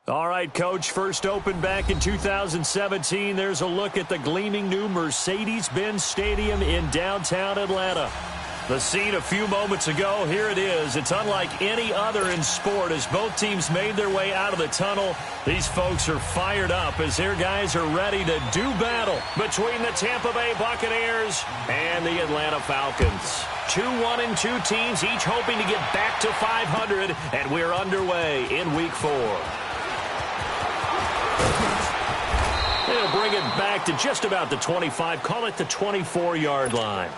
All right, Coach, first opened back in 2017. There's a look at the gleaming new Mercedes-Benz Stadium in downtown Atlanta. The scene a few moments ago, here it is. It's unlike any other in sport as both teams made their way out of the tunnel. These folks are fired up as their guys are ready to do battle between the Tampa Bay Buccaneers and the Atlanta Falcons. 2-1-2 teams, each hoping to get back to 500, and we're underway in Week 4. They'll bring it back to just about the 25, call it the 24-yard line.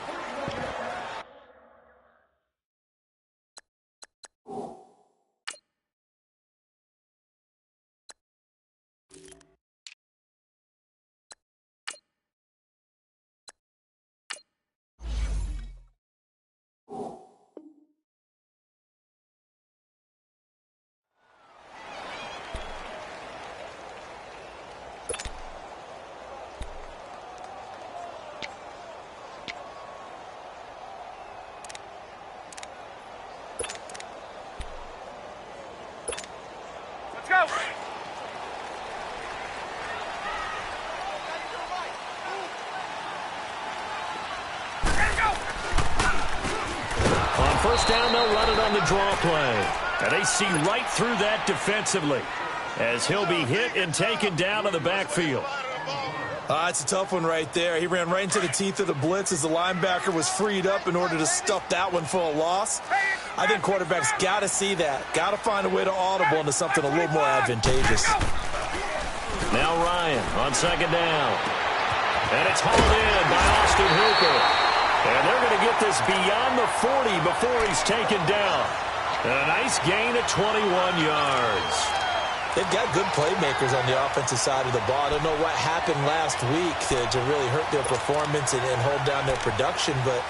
First down, they'll run it on the draw play. And they see right through that defensively as he'll be hit and taken down in the backfield. It's a tough one right there. He ran right into the teeth of the blitz as the linebacker was freed up in order to stuff that one for a loss. I think quarterbacks got to see that. Got to find a way to audible into something a little more advantageous. Now Ryan on second down. And it's hauled in by Austin Hooper. And they're going to get this beyond the 40 before he's taken down. And a nice gain of 21 yards. They've got good playmakers on the offensive side of the ball. I don't know what happened last week to really hurt their performance and hold down their production, but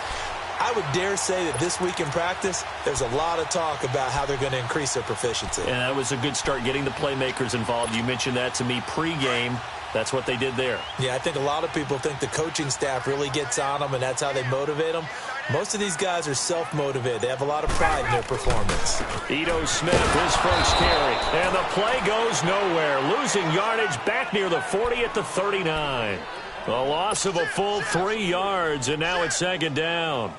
I would dare say that this week in practice, there's a lot of talk about how they're going to increase their proficiency. And that was a good start getting the playmakers involved. You mentioned that to me pregame. That's what they did there. Yeah, I think a lot of people think the coaching staff really gets on them, and that's how they motivate them. Most of these guys are self-motivated. They have a lot of pride in their performance. Ito Smith, his first carry. And the play goes nowhere. Losing yardage back near the 40 at the 39. A loss of a full 3 yards, and now it's second down.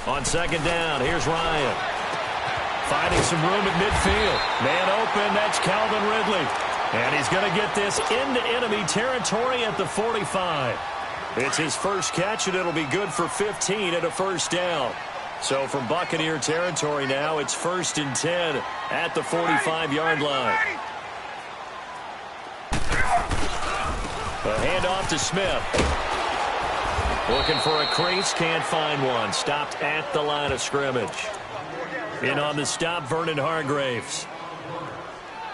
On second down, here's Ryan. Finding some room at midfield. Man open, that's Calvin Ridley. And he's going to get this into enemy territory at the 45. It's his first catch, and it'll be good for 15 and a first down. So from Buccaneer territory now, it's 1st and 10 at the 45-yard line. A handoff to Smith. Looking for a crease, can't find one. Stopped at the line of scrimmage. In on the stop, Vernon Hargreaves.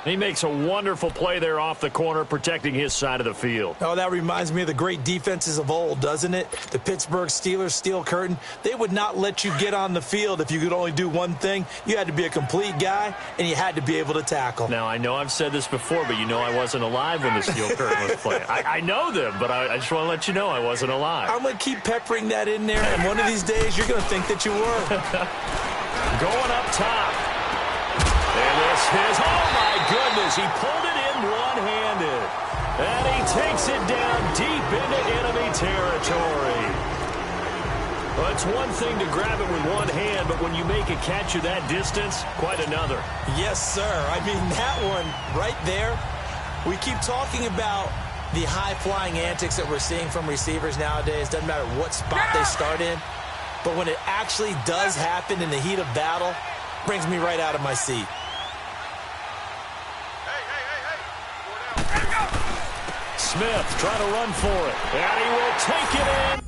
He makes a wonderful play there off the corner, protecting his side of the field. Oh, that reminds me of the great defenses of old, doesn't it? The Pittsburgh Steelers, Steel Curtain. They would not let you get on the field if you could only do one thing. You had to be a complete guy, and you had to be able to tackle. Now, I know I've said this before, but you know I wasn't alive when the Steel Curtain was playing. I know them, but I just want to let you know I wasn't alive. I'm going to keep peppering that in there, and one of these days you're going to think that you were. Going up top. And this is, oh my goodness, he pulled it in one-handed. And he takes it down deep into enemy territory. Well, it's one thing to grab it with one hand, but when you make a catch of that distance, quite another. Yes, sir. I mean, that one right there, we keep talking about the high-flying antics that we're seeing from receivers nowadays. Doesn't matter what spot they start in. But when it actually does happen in the heat of battle, brings me right out of my seat. Smith trying to run for it, and he will take it in.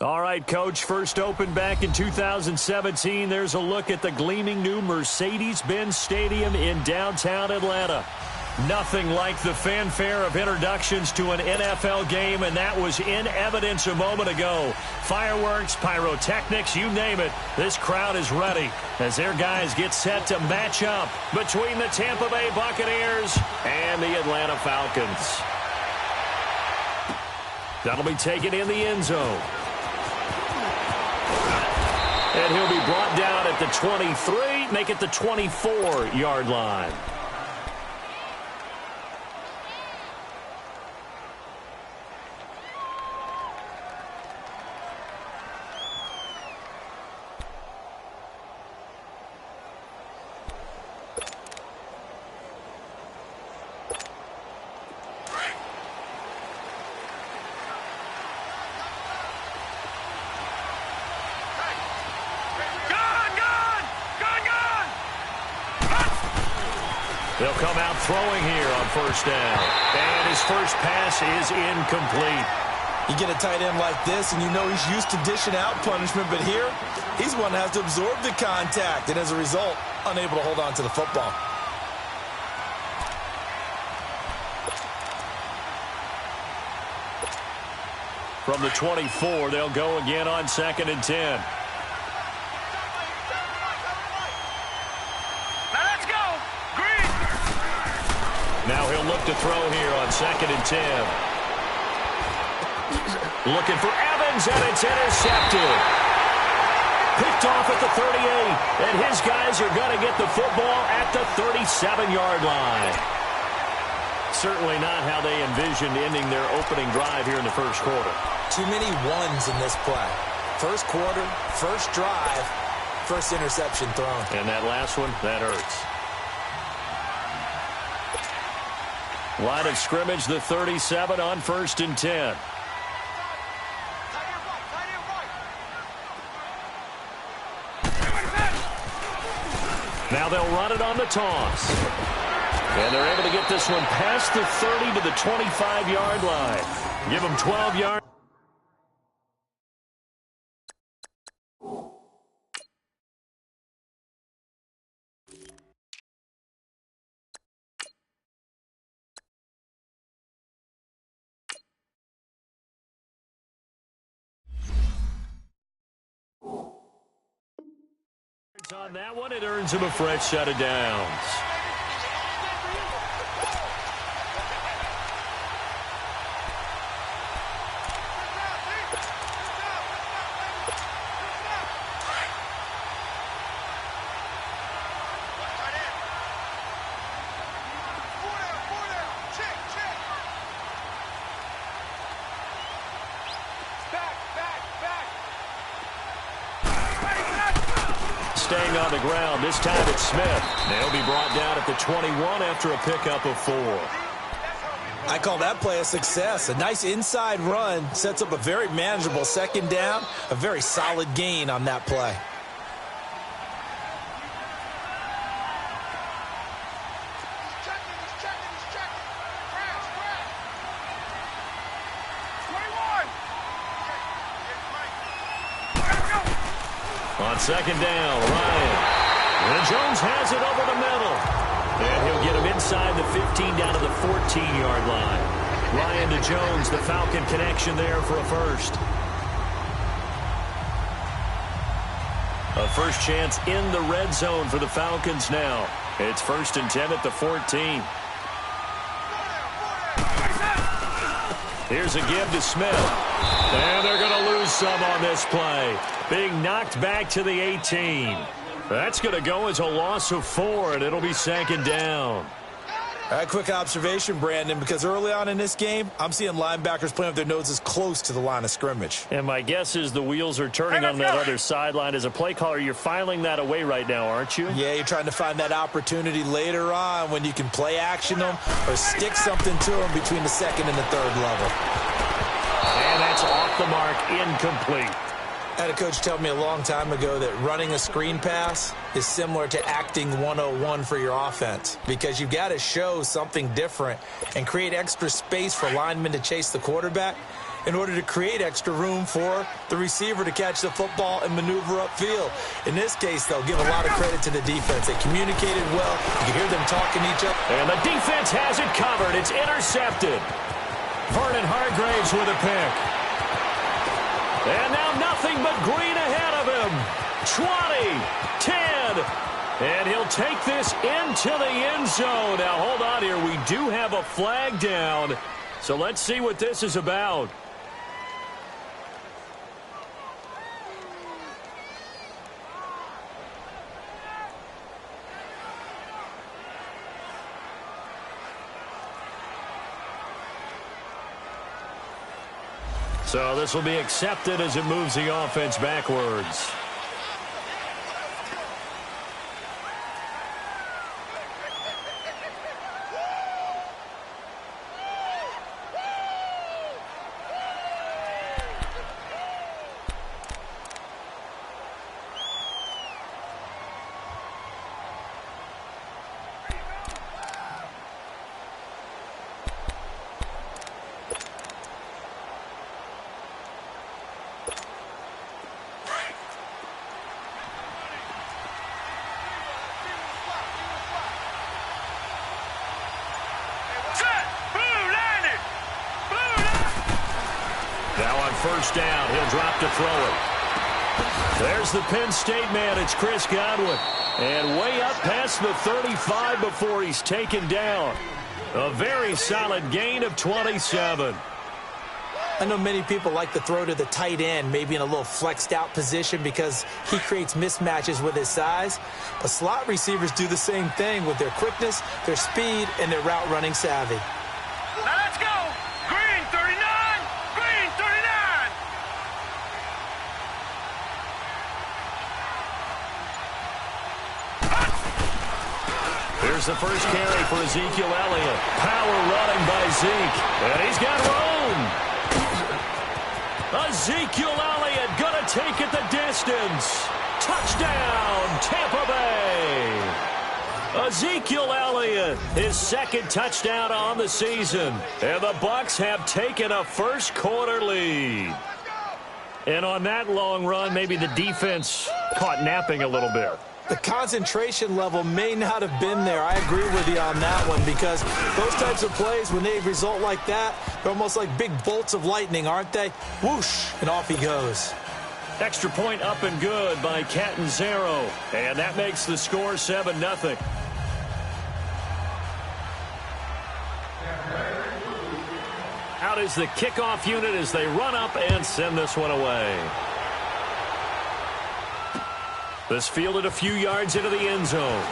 All right, Coach, first opened back in 2017. There's a look at the gleaming new Mercedes-Benz Stadium in downtown Atlanta. Nothing like the fanfare of introductions to an NFL game, and that was in evidence a moment ago. Fireworks, pyrotechnics, you name it. This crowd is ready as their guys get set to match up between the Tampa Bay Buccaneers and the Atlanta Falcons. That'll be taken in the end zone. And he'll be brought down at the 23, make it the 24-yard line. They'll come out throwing here on first down. And his first pass is incomplete. You get a tight end like this, and you know he's used to dishing out punishment, but here, he's one that has to absorb the contact, and as a result, unable to hold on to the football. From the 24, they'll go again on 2nd and 10. Now he'll look to throw here on 2nd and 10. Looking for Evans, and it's intercepted. Picked off at the 38, and his guys are going to get the football at the 37-yard line. Certainly not how they envisioned ending their opening drive here in the first quarter. Too many ones in this play. First quarter, first drive, first interception thrown. And that last one, that hurts. Line of scrimmage, the 37 on 1st and 10. Now they'll run it on the toss. And they're able to get this one past the 30 to the 25-yard line. Give them 12 yards. On that one, it earns him a fresh set of downs. Staying on the ground, this time it's Smith. They'll be brought down at the 21 after a pickup of 4. I call that play a success. A nice inside run sets up a very manageable 2nd down, a very solid gain on that play. On 2nd down, Ryan. And Jones has it over the middle. And he'll get him inside the 15 down to the 14-yard line. Ryan to Jones, the Falcon connection there for a first. A first chance in the red zone for the Falcons now. It's 1st and 10 at the 14. Here's a give to Smith. And they're going to lose some on this play. Being knocked back to the 18. That's going to go as a loss of 4, and it'll be 2nd down. All right, quick observation, Brandon, because early on in this game, I'm seeing linebackers playing with their noses close to the line of scrimmage. And my guess is the wheels are turning on that other sideline. As a play caller, you're filing that away right now, aren't you? Yeah, you're trying to find that opportunity later on when you can play action them or stick something to them between the 2nd and the 3rd level. And that's off the mark, incomplete. I had a coach tell me a long time ago that running a screen pass is similar to acting 101 for your offense, because you've got to show something different and create extra space for linemen to chase the quarterback. in order to create extra room for the receiver to catch the football and maneuver upfield. In this case, they'll give a lot of credit to the defense. They communicated well. You can hear them talking to each other. And the defense has it covered. It's intercepted. Vernon Hargraves with a pick. And now nothing but green ahead of him. 20, 10, and he'll take this into the end zone. Now, hold on here. We do have a flag down, so let's see what this is about. So this will be accepted as it moves the offense backwards. First down, he'll drop to throw it. There's the Penn State man, it's Chris Godwin. And way up past the 35 before he's taken down. A very solid gain of 27. I know many people like to throw to the tight end, maybe in a little flexed out position because he creates mismatches with his size. But slot receivers do the same thing with their quickness, their speed, and their route running savvy. Now let's go! Green 39! Green 39! Here's the first carry for Ezekiel Elliott. Power running by Zeke. And he's got room. Ezekiel Elliott going to take it the distance. Touchdown, Tampa Bay. Ezekiel Elliott, his second touchdown on the season. And the Bucs have taken a first quarter lead. And on that long run, maybe the defense caught napping a little bit. The concentration level may not have been there. I agree with you on that one because those types of plays, when they result like that, they're almost like big bolts of lightning, aren't they? Whoosh, and off he goes. Extra point up and good by Catanzaro. And that makes the score 7-0. Out is the kickoff unit as they run up and send this one away. This fielded a few yards into the end zone.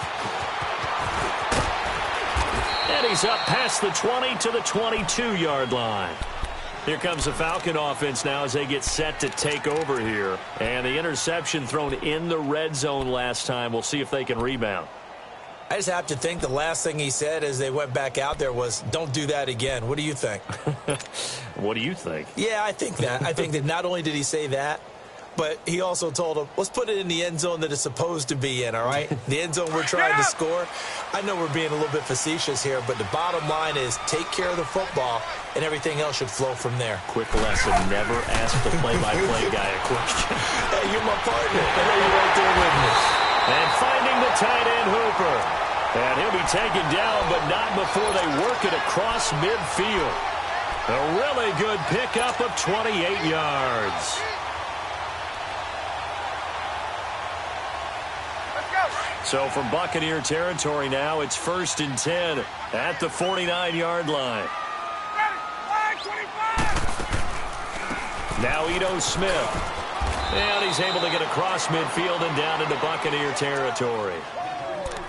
And he's up past the 20 to the 22-yard line. Here comes the Falcon offense now as they get set to take over here. And the interception thrown in the red zone last time. We'll see if they can rebound. I just have to think the last thing he said as they went back out there was, don't do that again. What do you think? What do you think? Yeah, I think that. I think that not only did he say that, but he also told him, let's put it in the end zone that it's supposed to be in, all right? The end zone we're trying to score. I know we're being a little bit facetious here, but the bottom line is take care of the football, and everything else should flow from there. Quick lesson, never ask the play-by-play guy a question. Hey, you're my partner. I know you're right there with me. And finding the tight end, Hooper. And he'll be taken down, but not before they work it across midfield. A really good pickup of 28 yards. So from Buccaneer territory now, it's 1st and 10 at the 49-yard line. Now Ito Smith. And he's able to get across midfield and down into Buccaneer territory.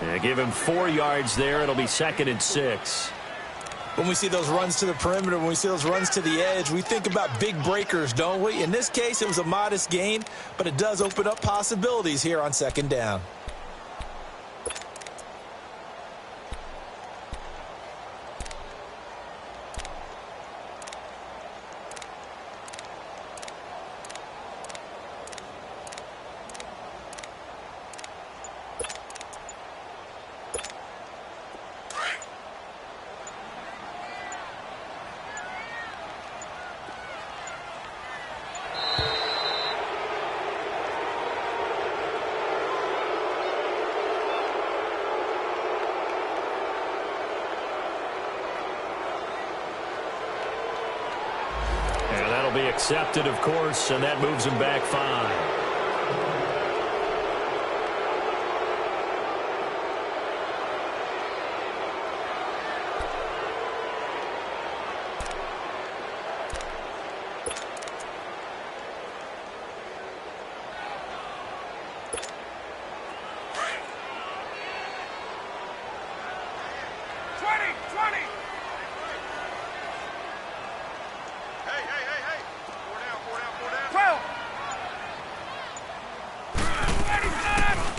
And give him 4 yards there. It'll be 2nd and 6. When we see those runs to the perimeter, when we see those runs to the edge, we think about big breakers, don't we? In this case, it was a modest gain, but it does open up possibilities here on 2nd down. be accepted, of course, and that moves him back 5.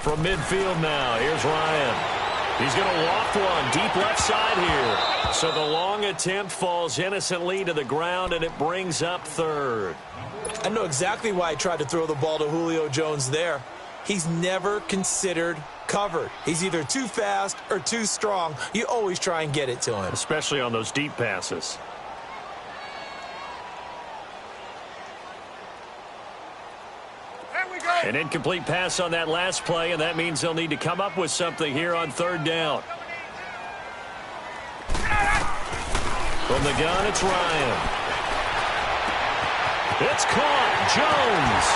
From midfield now, here's Ryan. He's going to loft one deep left side here. So the long attempt falls innocently to the ground, and it brings up 3rd. I know exactly why I tried to throw the ball to Julio Jones there. He's never considered covered. He's either too fast or too strong. You always try and get it to him. Especially on those deep passes. An incomplete pass on that last play, and that means they'll need to come up with something here on 3rd down. From the gun, it's Ryan. It's caught. Jones.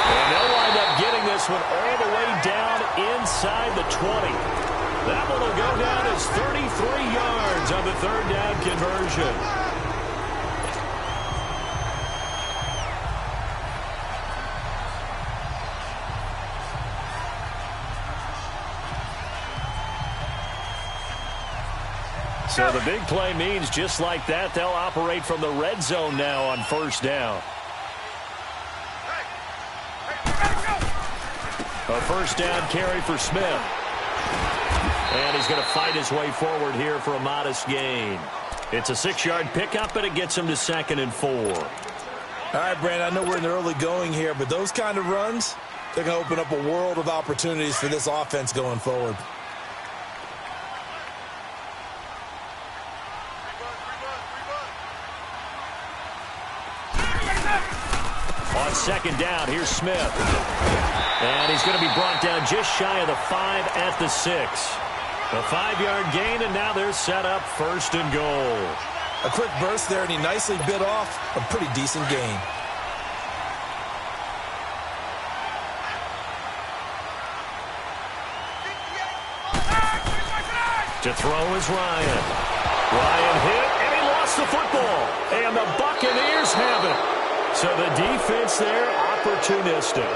And they'll wind up getting this one all the way down inside the 20. That one will go down as 33 yards on the 3rd down conversion. So the big play means just like that, they'll operate from the red zone now on 1st down. A 1st down carry for Smith. And he's going to fight his way forward here for a modest gain. It's a 6-yard pickup, and it gets him to 2nd and 4. All right, Brandon, I know we're in the early going here, but those kind of runs, they're going to open up a world of opportunities for this offense going forward. On 2nd down, here's Smith. And he's going to be brought down just shy of the 5 at the 6. A 5-yard gain, and now they're set up 1st and goal. A quick burst there, and he nicely bit off a pretty decent gain. To throw is Ryan. Ryan hit, and he lost the football. And the Buccaneers have it. So the defense there, opportunistic.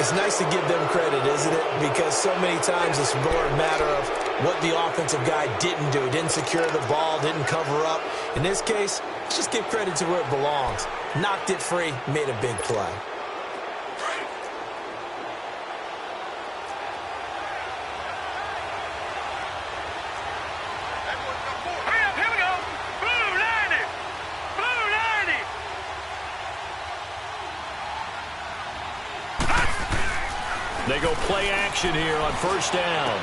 It's nice to give them credit, isn't it? Because so many times it's more a matter of what the offensive guy didn't do. Didn't secure the ball, didn't cover up. In this case, let's just give credit to where it belongs. Knocked it free, made a big play. They go play action here on 1st down.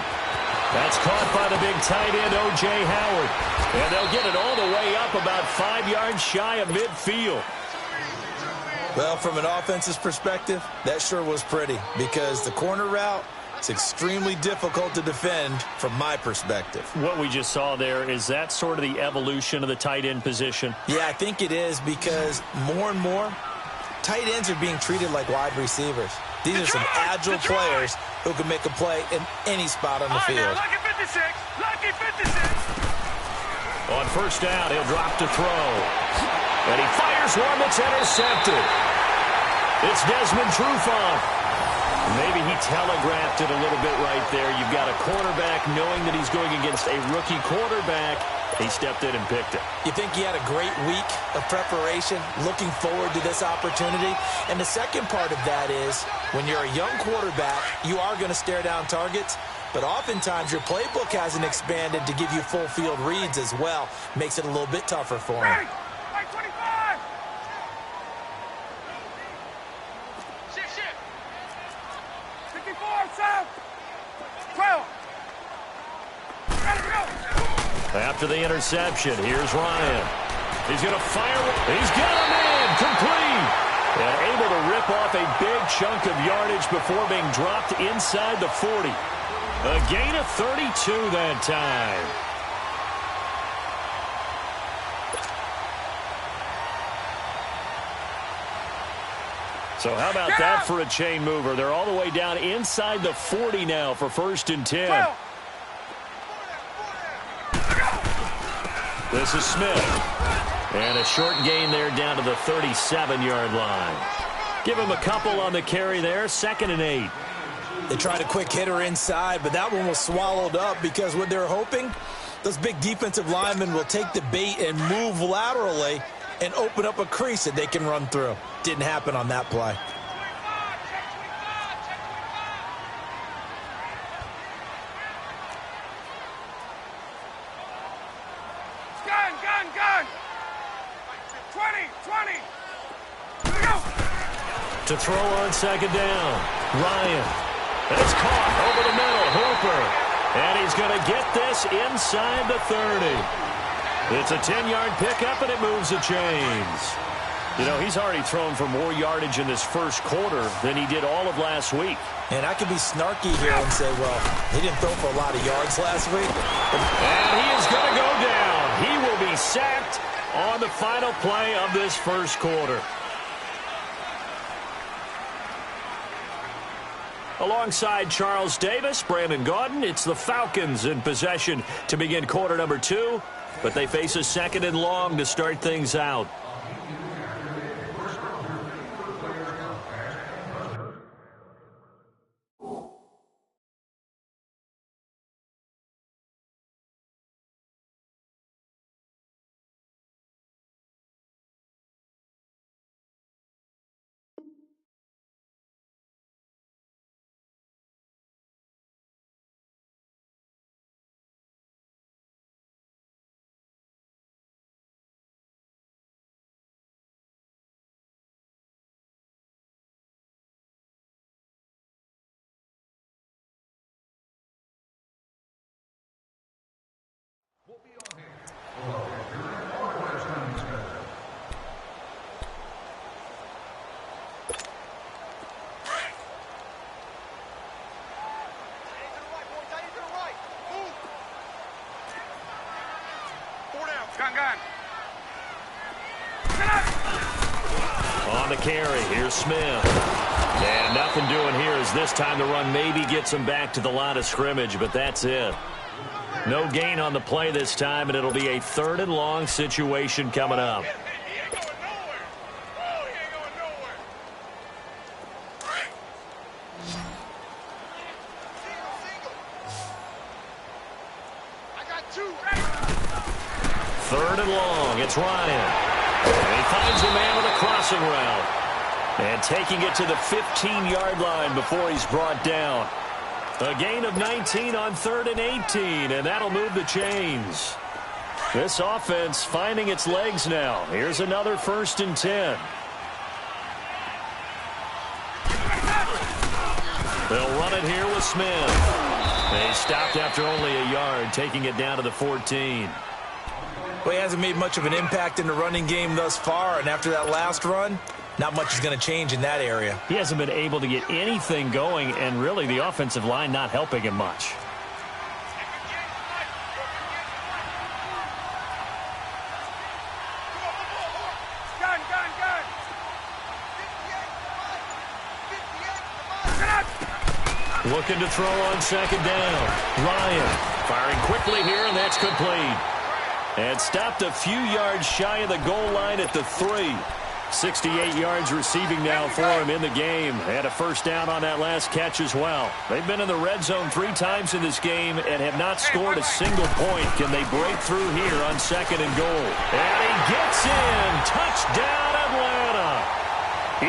That's caught by the big tight end, O.J. Howard. And they'll get it all the way up about 5 yards shy of midfield. Well, from an offensive perspective, that sure was pretty because the corner route is extremely difficult to defend from my perspective. What we just saw there, is that sort of the evolution of the tight end position? Yeah, I think it is because more and more, tight ends are being treated like wide receivers. These are some agile players who can make a play in any spot on the field. Lucky 56. Lucky 56. On 1st down, he'll drop to throw. And he fires one that's intercepted. It's Desmond Trufant. Maybe he telegraphed it a little bit right there. You've got a quarterback knowing that he's going against a rookie quarterback. He stepped in and picked it. You think he had a great week of preparation, looking forward to this opportunity? And the second part of that is, when you're a young quarterback, you are going to stare down targets, but oftentimes your playbook hasn't expanded to give you full field reads as well. Makes it a little bit tougher for him. Right 25. Shit. 54, south. 12. Gotta go. After the interception, here's Ryan. He's going to fire. He's got a man complete. And able to rip off a big chunk of yardage before being dropped inside the 40. A gain of 32 that time. So how about that for a chain mover? They're all the way down inside the 40 now for 1st and 10. This is Smith. And a short gain there down to the 37-yard line. Give him a couple on the carry there, 2nd and 8. They tried a quick hitter inside, but that one was swallowed up because what they're hoping, those big defensive linemen will take the bait and move laterally and open up a crease that they can run through. Didn't happen on that play. Gun. 20. To throw on 2nd down. Ryan. It's caught over the middle. Hooper. And he's going to get this inside the 30. It's a 10-yard pickup, and it moves the chains. You know, he's already thrown for more yardage in this first quarter than he did all of last week. And I could be snarky here and say, well, he didn't throw for a lot of yards last week. And he is going to go down. He will be sacked on the final play of this first quarter. Alongside Charles Davis, Brandon Gaudin, it's the Falcons in possession to begin quarter number 2. But they face a 2nd and long to start things out. Gun. On the carry, here's Smith. And nothing doing here as this time the run maybe gets him back to the line of scrimmage, but that's it. No gain on the play this time, and it'll be a 3rd and long situation coming up. Third and long, it's Ryan. And he finds a man with a crossing route. And taking it to the 15-yard line before he's brought down. A gain of 19 on 3rd and 18, and that'll move the chains. This offense finding its legs now. Here's another 1st and 10. They'll run it here with Smith. They stopped after only a yard, taking it down to the 14. Well, he hasn't made much of an impact in the running game thus far, and after that last run, not much is going to change in that area. He hasn't been able to get anything going, and really the offensive line not helping him much. Looking to throw on 2nd down. Ryan firing quickly here, and that's complete. And stopped a few yards shy of the goal line at the 3. 68 yards receiving now for him in the game. Had a 1st down on that last catch as well. They've been in the red zone 3 times in this game and have not scored a single point. Can they break through here on 2nd and goal? And he gets in. Touchdown, Atlanta.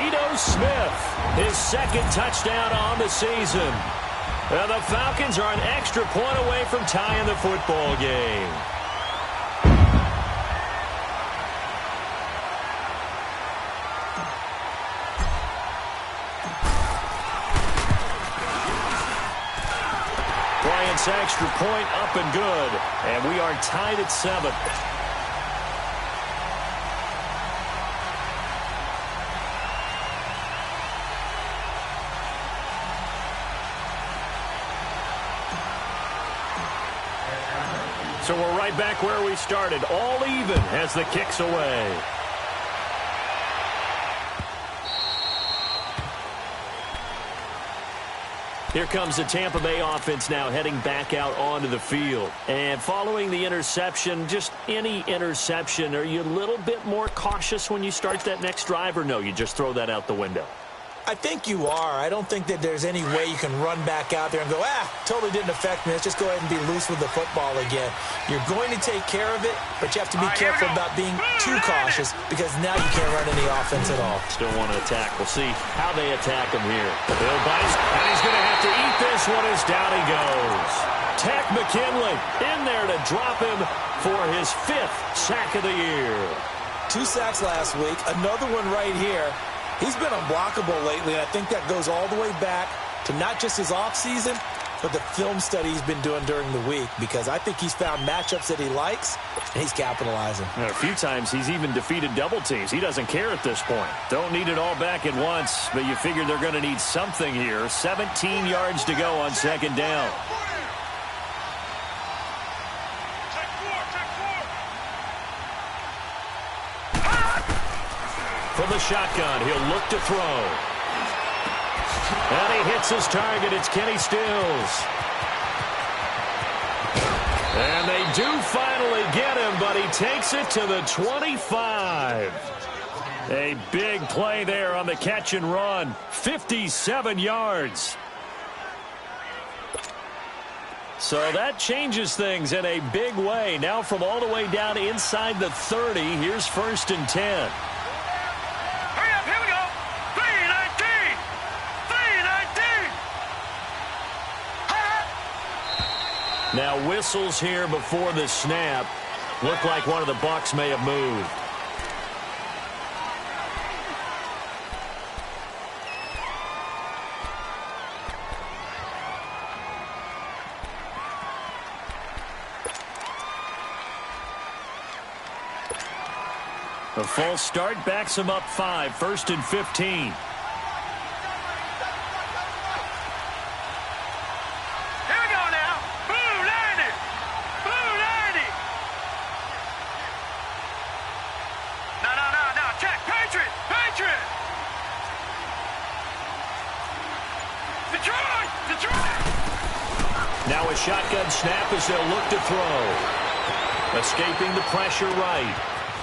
Ito Smith, his 2nd touchdown on the season. And the Falcons are an extra point away from tying the football game. Bryant's extra point up and good. And we are tied at 7. So we're right back where we started, all even as the kick's away. Here comes the Tampa Bay offense now heading back out onto the field. And following the interception, just any interception, are you a little bit more cautious when you start that next drive, or no, you just throw that out the window? I think you are. I don't think that there's any way you can run back out there and go, totally didn't affect me. Let's just go ahead and be loose with the football again. You're going to take care of it, but you have to be careful about being too cautious because now you can't run any offense at all. Still want to attack. We'll see how they attack him here. Bill bites, and he's going to have to eat this one as down he goes. Tech McKinley in there to drop him for his 5th sack of the year. 2 sacks last week, another one right here. He's been unblockable lately, and I think that goes all the way back to not just his offseason, but the film study he's been doing during the week, because I think he's found matchups that he likes, and he's capitalizing. A few times he's even defeated double teams. He doesn't care at this point. Don't need it all back at once, but you figure they're going to need something here. 17 yards to go on 2nd down. From the shotgun, he'll look to throw. And he hits his target. It's Kenny Stills. And they do finally get him, but he takes it to the 25. A big play there on the catch and run. 57 yards. So that changes things in a big way. Now from all the way down inside the 30, here's 1st and 10. Now whistles here before the snap. Look like one of the Bucs may have moved. A false start backs him up 5. 1st and 15. Now a shotgun snap as they'll look to throw. Escaping the pressure right.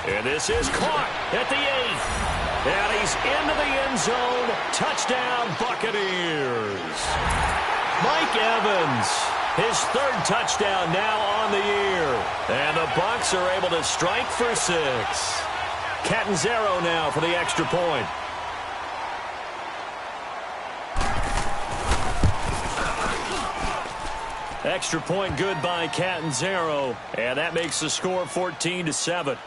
And this is caught at the 8th. And he's into the end zone. Touchdown, Buccaneers. Mike Evans, his 3rd touchdown now on the year. And the Bucs are able to strike for 6. Catanzaro now for the extra point. Extra point good by Catanzaro, and that makes the score 14-7.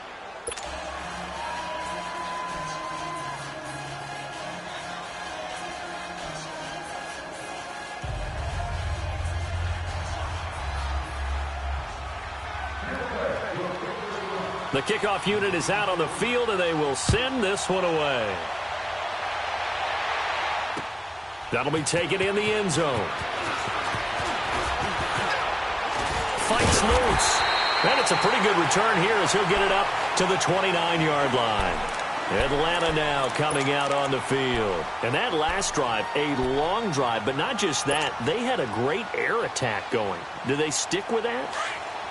The kickoff unit is out on the field, and they will send this one away. That'll be taken in the end zone. Fights loose. And it's a pretty good return here as he'll get it up to the 29-yard line. Atlanta now coming out on the field. And that last drive, a long drive, but not just that. They had a great air attack going. Do they stick with that?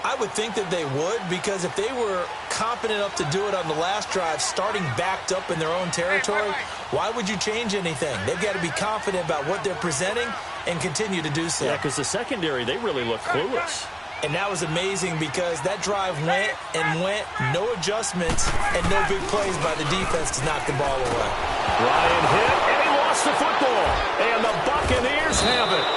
I would think that they would, because if they were confident enough to do it on the last drive, starting backed up in their own territory, why would you change anything? They've got to be confident about what they're presenting and continue to do so. Yeah, because the secondary, they really look clueless. And that was amazing because that drive went and went, no adjustments, and no big plays by the defense to knock the ball away. Ryan hit, and he lost the football. And the Buccaneers have it.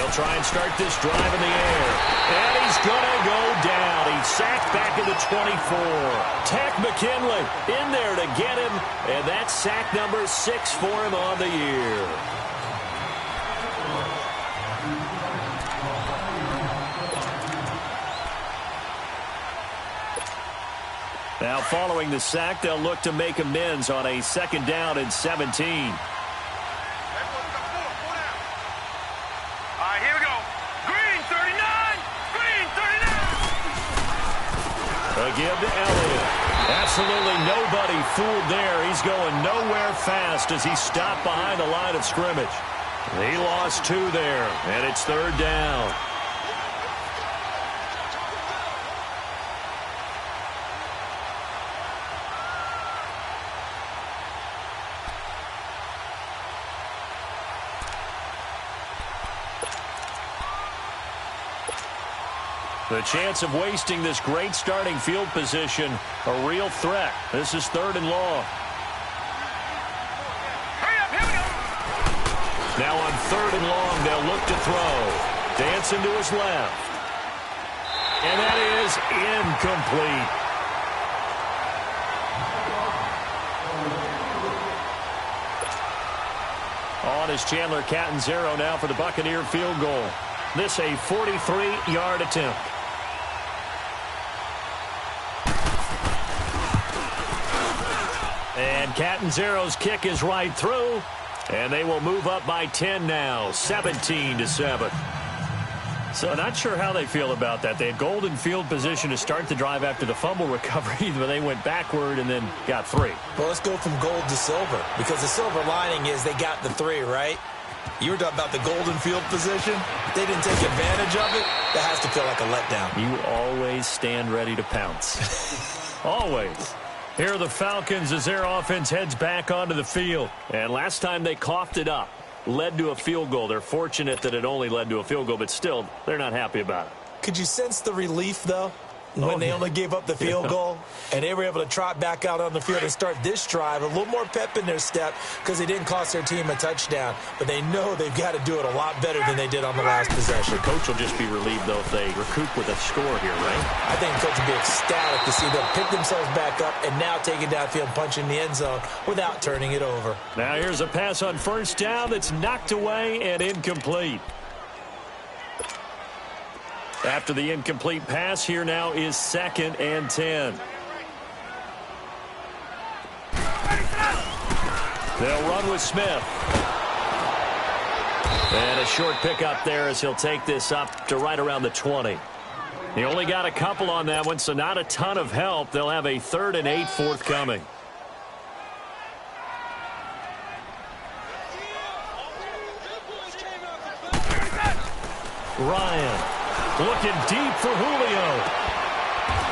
They'll try and start this drive in the air. And he's going to go down. He's sacked back at the 24. Tack McKinley in there to get him. And that's sack number 6 for him on the year. Now following the sack, they'll look to make amends on a 2nd down and 17. Give to Elliott. Absolutely nobody fooled there. He's going nowhere fast as he stopped behind the line of scrimmage. He lost 2 there, and it's 3rd down. The chance of wasting this great starting field position, a real threat. This is 3rd and long. Now on 3rd and long, they'll look to throw. Dancing to his left. And that is incomplete. On is Chandler Catanzaro now for the Buccaneer field goal. This a 43-yard attempt. And Catanzaro's kick is right through. And they will move up by 10 now, 17-7. So not sure how they feel about that. They had golden field position to start the drive after the fumble recovery, but they went backward and then got 3. Well, let's go from gold to silver, because the silver lining is they got the 3, right? You were talking about the golden field position. If they didn't take advantage of it, that has to feel like a letdown. You always stand ready to pounce. Always. Here are the Falcons as their offense heads back onto the field. And last time they coughed it up, led to a field goal. They're fortunate that it only led to a field goal, but still, they're not happy about it. Could you sense the relief, though, when they only gave up the field goal and they were able to trot back out on the field and start this drive? A little more pep in their step because they didn't cost their team a touchdown, but they know they've got to do it a lot better than they did on the last possession. The coach will just be relieved, though, if they recoup with a score here, right? I think the coach will be ecstatic to see them pick themselves back up and now take it downfield, punch in the end zone without turning it over. Now here's a pass on 1st down that's knocked away and incomplete. After the incomplete pass, here now is 2nd and 10. They'll run with Smith. And a short pickup there as he'll take this up to right around the 20. He only got a couple on that one, so not a ton of help. They'll have a 3rd and 8 forthcoming. Ryan. Looking deep for Julio.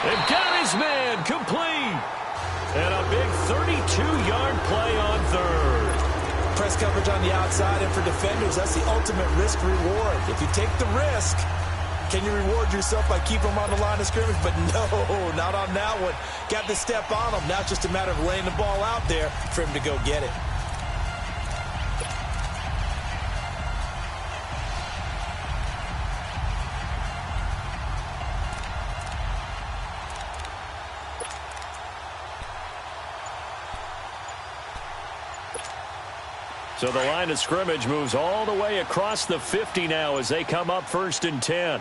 They've got his man complete. And a big 32-yard play on 3rd. Press coverage on the outside, and for defenders, that's the ultimate risk-reward. If you take the risk, can you reward yourself by keeping them on the line of scrimmage? But no, not on that one. Got the step on him. Now it's just a matter of laying the ball out there for him to go get it. So the line of scrimmage moves all the way across the 50 now as they come up 1st and 10.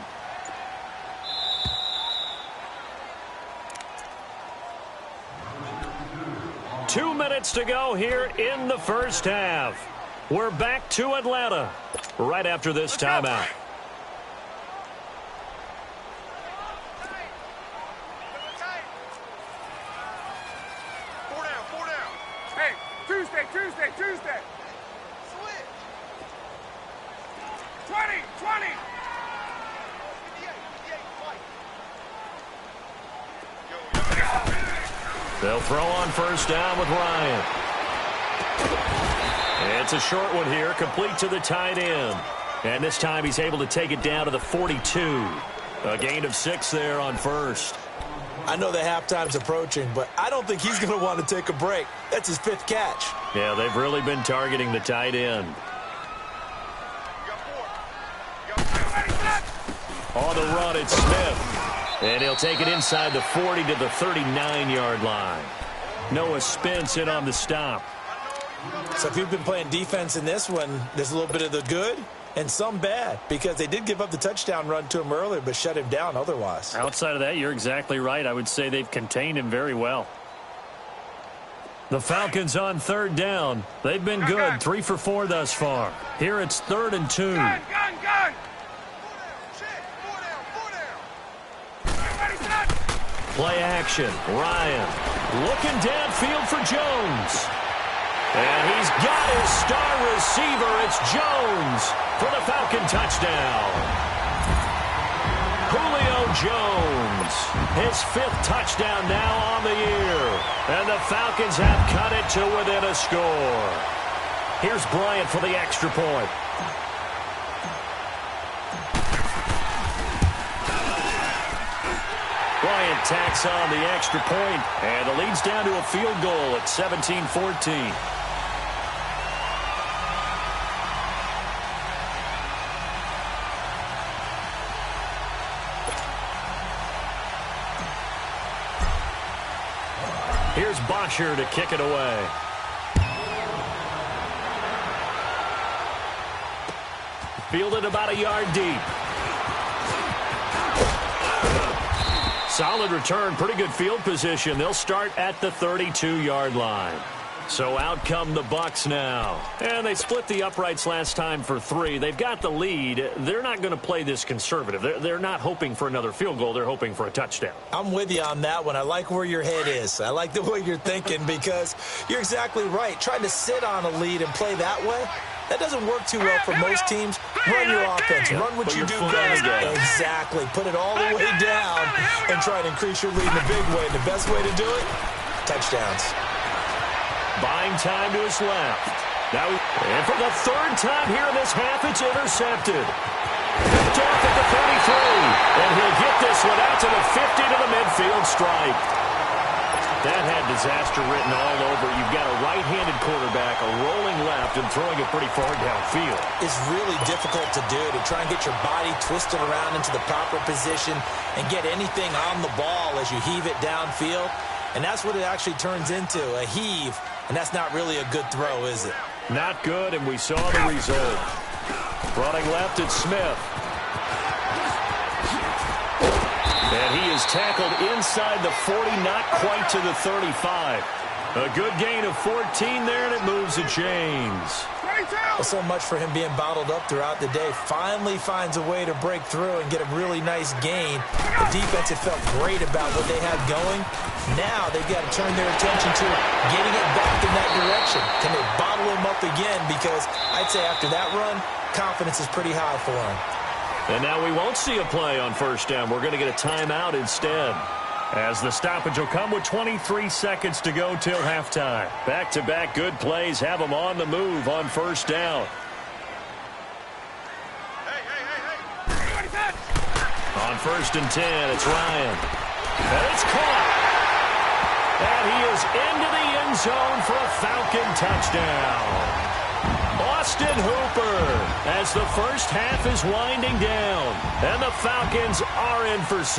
Two minutes to go here in the 1st half. We're back to Atlanta right after this timeout. Four down. Hey, Tuesday. 20. They'll throw on 1st down with Ryan. It's a short one here, complete to the tight end. And this time he's able to take it down to the 42. A gain of 6 there on 1st. I know the halftime's approaching, but I don't think he's going to want to take a break. That's his 5th catch. Yeah, they've really been targeting the tight end. On the run, it's Smith. And he'll take it inside the 40 to the 39-yard line. Noah Spence in on the stop. So if you've been playing defense in this one, there's a little bit of the good and some bad, because they did give up the touchdown run to him earlier but shut him down otherwise. Outside of that, you're exactly right. I would say they've contained him very well. The Falcons on third down. They've been good, 3 for 4 thus far. Here it's 3rd and 2. Gun! Play action. Ryan looking downfield for Jones. And he's got his star receiver. It's Jones for the Falcon touchdown. Julio Jones, his 5th touchdown now on the year. And the Falcons have cut it to within a score. Here's Bryant for the extra point. Bryant tacks on the extra point, and the lead's down to a field goal at 17-14. Here's Bosher to kick it away. Fielded about a yard deep. Solid return, pretty good field position. They'll start at the 32-yard line. So out come the Bucs now. And they split the uprights last time for 3. They've got the lead. They're not going to play this conservative. They're not hoping for another field goal. They're hoping for a touchdown. I'm with you on that one. I like where your head is. I like the way you're thinking, because you're exactly right. Trying to sit on a lead and play that way, that doesn't work too well for most teams. Run your offense. Run what you do best. Exactly. Put it all the way down and try to increase your lead in a big way. The best way to do it, touchdowns. Buying time to his left. And for the 3rd time here in this half, it's intercepted. Picked off at the 33. And he'll get this one out to the 50 to the midfield stripe. That had disaster written all over. You've got a right-handed quarterback, a rolling left, and throwing it pretty far downfield. It's really difficult to do, to try and get your body twisted around into the proper position and get anything on the ball as you heave it downfield. And that's what it actually turns into, a heave. And that's not really a good throw, is it? Not good, and we saw the result. Running left, it's Smith. And he is tackled inside the 40, not quite to the 35. A good gain of 14 there, and it moves the chains. Well, so much for him being bottled up throughout the day. Finally finds a way to break through and get a really nice gain. The defense had felt great about what they had going. Now they've got to turn their attention to getting it back in that direction. Can they bottle him up again? Because I'd say after that run, confidence is pretty high for him. And now we won't see a play on 1st down. We're going to get a timeout instead, as the stoppage will come with 23 seconds to go till halftime. Back-to-back good plays have them on the move on 1st down. On 1st and 10, it's Ryan. And it's caught. And he is into the end zone for a Falcon touchdown. Austin Hooper, as the first half is winding down. And the Falcons are in for 6.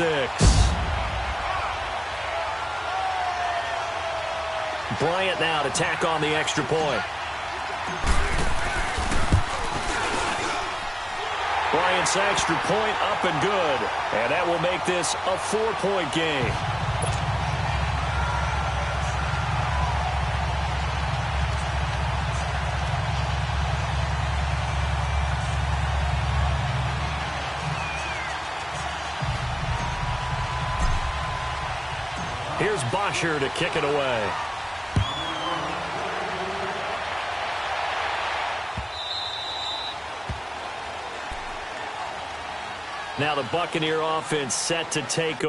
Bryant now to tack on the extra point. Bryant's extra point up and good. And that will make this a 4-point game. Here's Bosher to kick it away. Now the Buccaneer offense set to take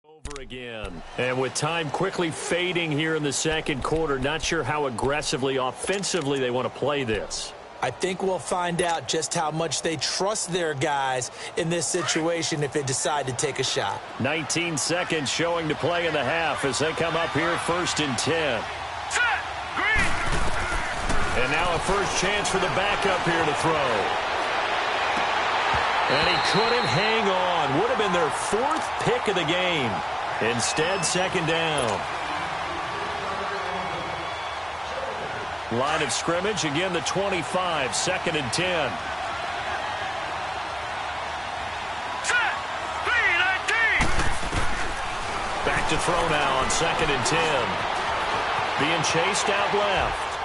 over again. And with time quickly fading here in the 2nd quarter, not sure how aggressively, offensively they want to play this. I think we'll find out just how much they trust their guys in this situation if they decide to take a shot. 19 seconds showing to play in the half as they come up here 1st and 10. Set. Green. And now a first chance for the backup here to throw. And he couldn't hang on. Would have been their 4th pick of the game. Instead, 2nd down. Line of scrimmage, again the 25, 2nd and 10. Set. 3-19. Back to throw now on 2nd and 10. Being chased out left.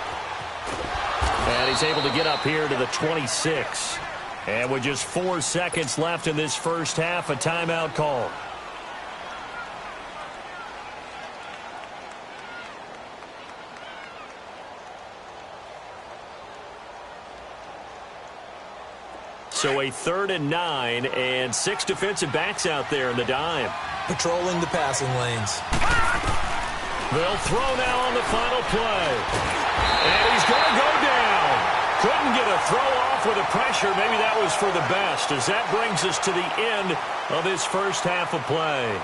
And he's able to get up here to the 26. And with just 4 seconds left in this first half, a timeout call. So a 3rd and 9 and 6 defensive backs out there in the dime. Patrolling the passing lanes. They'll throw now on the final play. And he's going to go down. Couldn't get a throw off with the pressure. Maybe that was for the best, as that brings us to the end of this first half of play.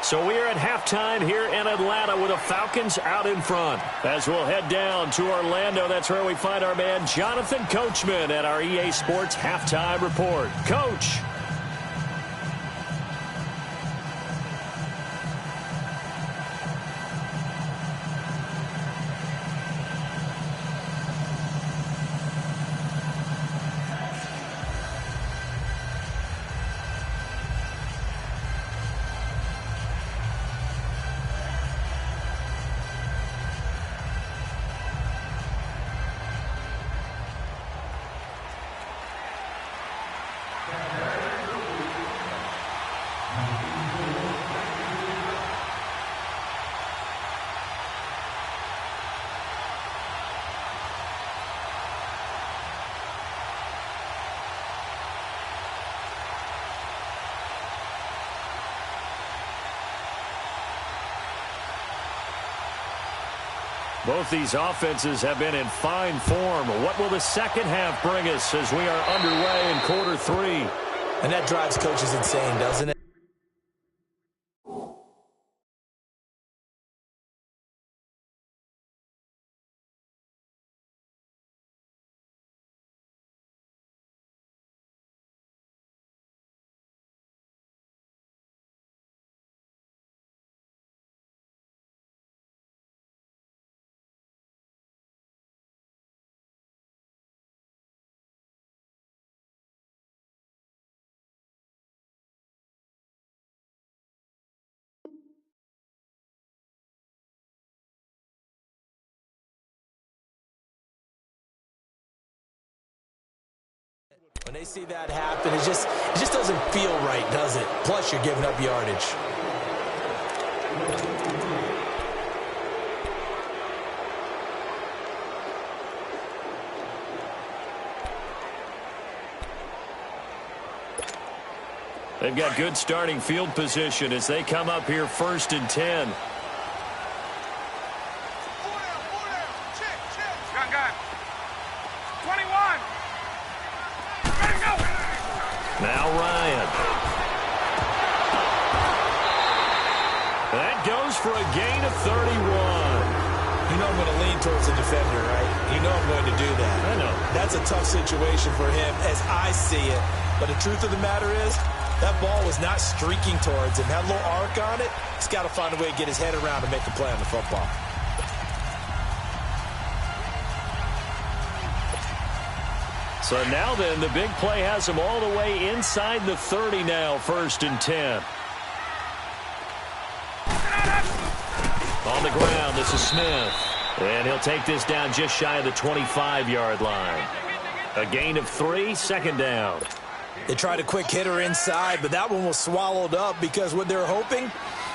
So we are at halftime here in Atlanta with the Falcons out in front. As we'll head down to Orlando, that's where we find our man Jonathan Coachman at our EA Sports Halftime Report. Coach. Both these offenses have been in fine form. What will the second half bring us as we are underway in quarter 3? And that drives coaches insane, doesn't it? When they see that happen, it just doesn't feel right, does it? Plus, you're giving up yardage. They've got good starting field position as they come up here 1st and 10. Gun. 21. Ready to go. Now Ryan. That goes for a gain of 31. You know I'm going to lean towards the defender, right? You know I'm going to do that. I know. That's a tough situation for him as I see it. But the truth of the matter is, that ball was not streaking towards him. Had a little arc on it. He's got to find a way to get his head around and make a play on the football. So now then, the big play has him all the way inside the 30 now, 1st and 10. On the ground, this is Smith. And he'll take this down just shy of the 25-yard line. A gain of 3, 2nd down. They tried a quick hitter inside, but that one was swallowed up because what they're hoping,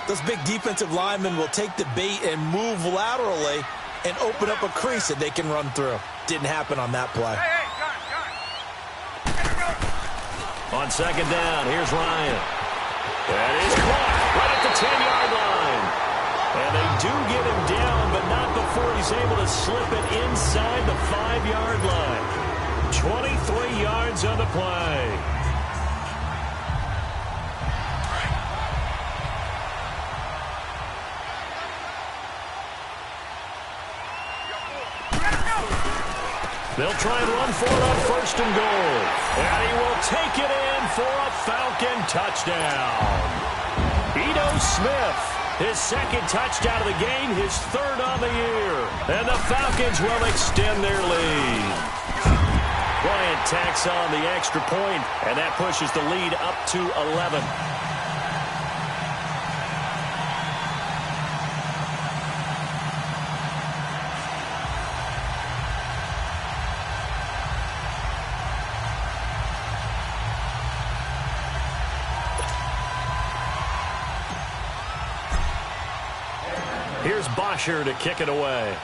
those big defensive linemen will take the bait and move laterally and open up a crease that they can run through. Didn't happen on that play. On 2nd down, here's Ryan. That is caught right at the 10-yard line. And they do get him down, but not before he's able to slip it inside the 5-yard line. 23 yards on the play. They'll try and run for it on 1st and goal. And he will take it in for a Falcon touchdown. Ito Smith, his 2nd touchdown of the game, his 3rd on the year. And the Falcons will extend their lead. Bryant tacks on the extra point, and that pushes the lead up to 11. Here's Bosher to kick it away.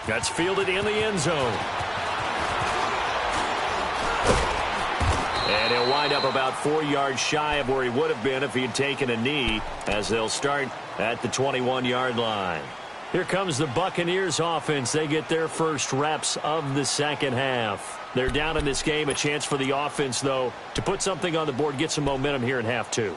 That's fielded in the end zone. And he'll wind up about 4 yards shy of where he would have been if he had taken a knee, as they'll start at the 21-yard line. Here comes the Buccaneers offense. They get their first reps of the second half. They're down in this game. A chance for the offense, though, to put something on the board, get some momentum here in half 2.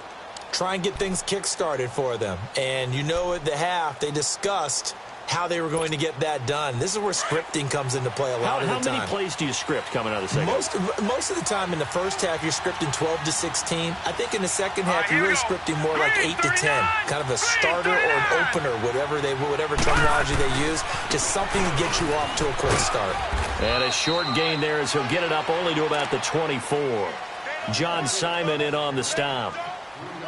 Try and get things kick-started for them. And you know at the half, they discussed how they were going to get that done. This is where scripting comes into play a lot of the time. How many plays do you script coming out of the second half? Most of the time in the first half, you're scripting 12 to 16. I think in the second half, you're really scripting more like 8 to 10. Kind of a starter or an opener, whatever terminology they use. Just something to get you off to a quick start. And a short gain there as he'll get it up only to about the 24. John Simon in on the stop.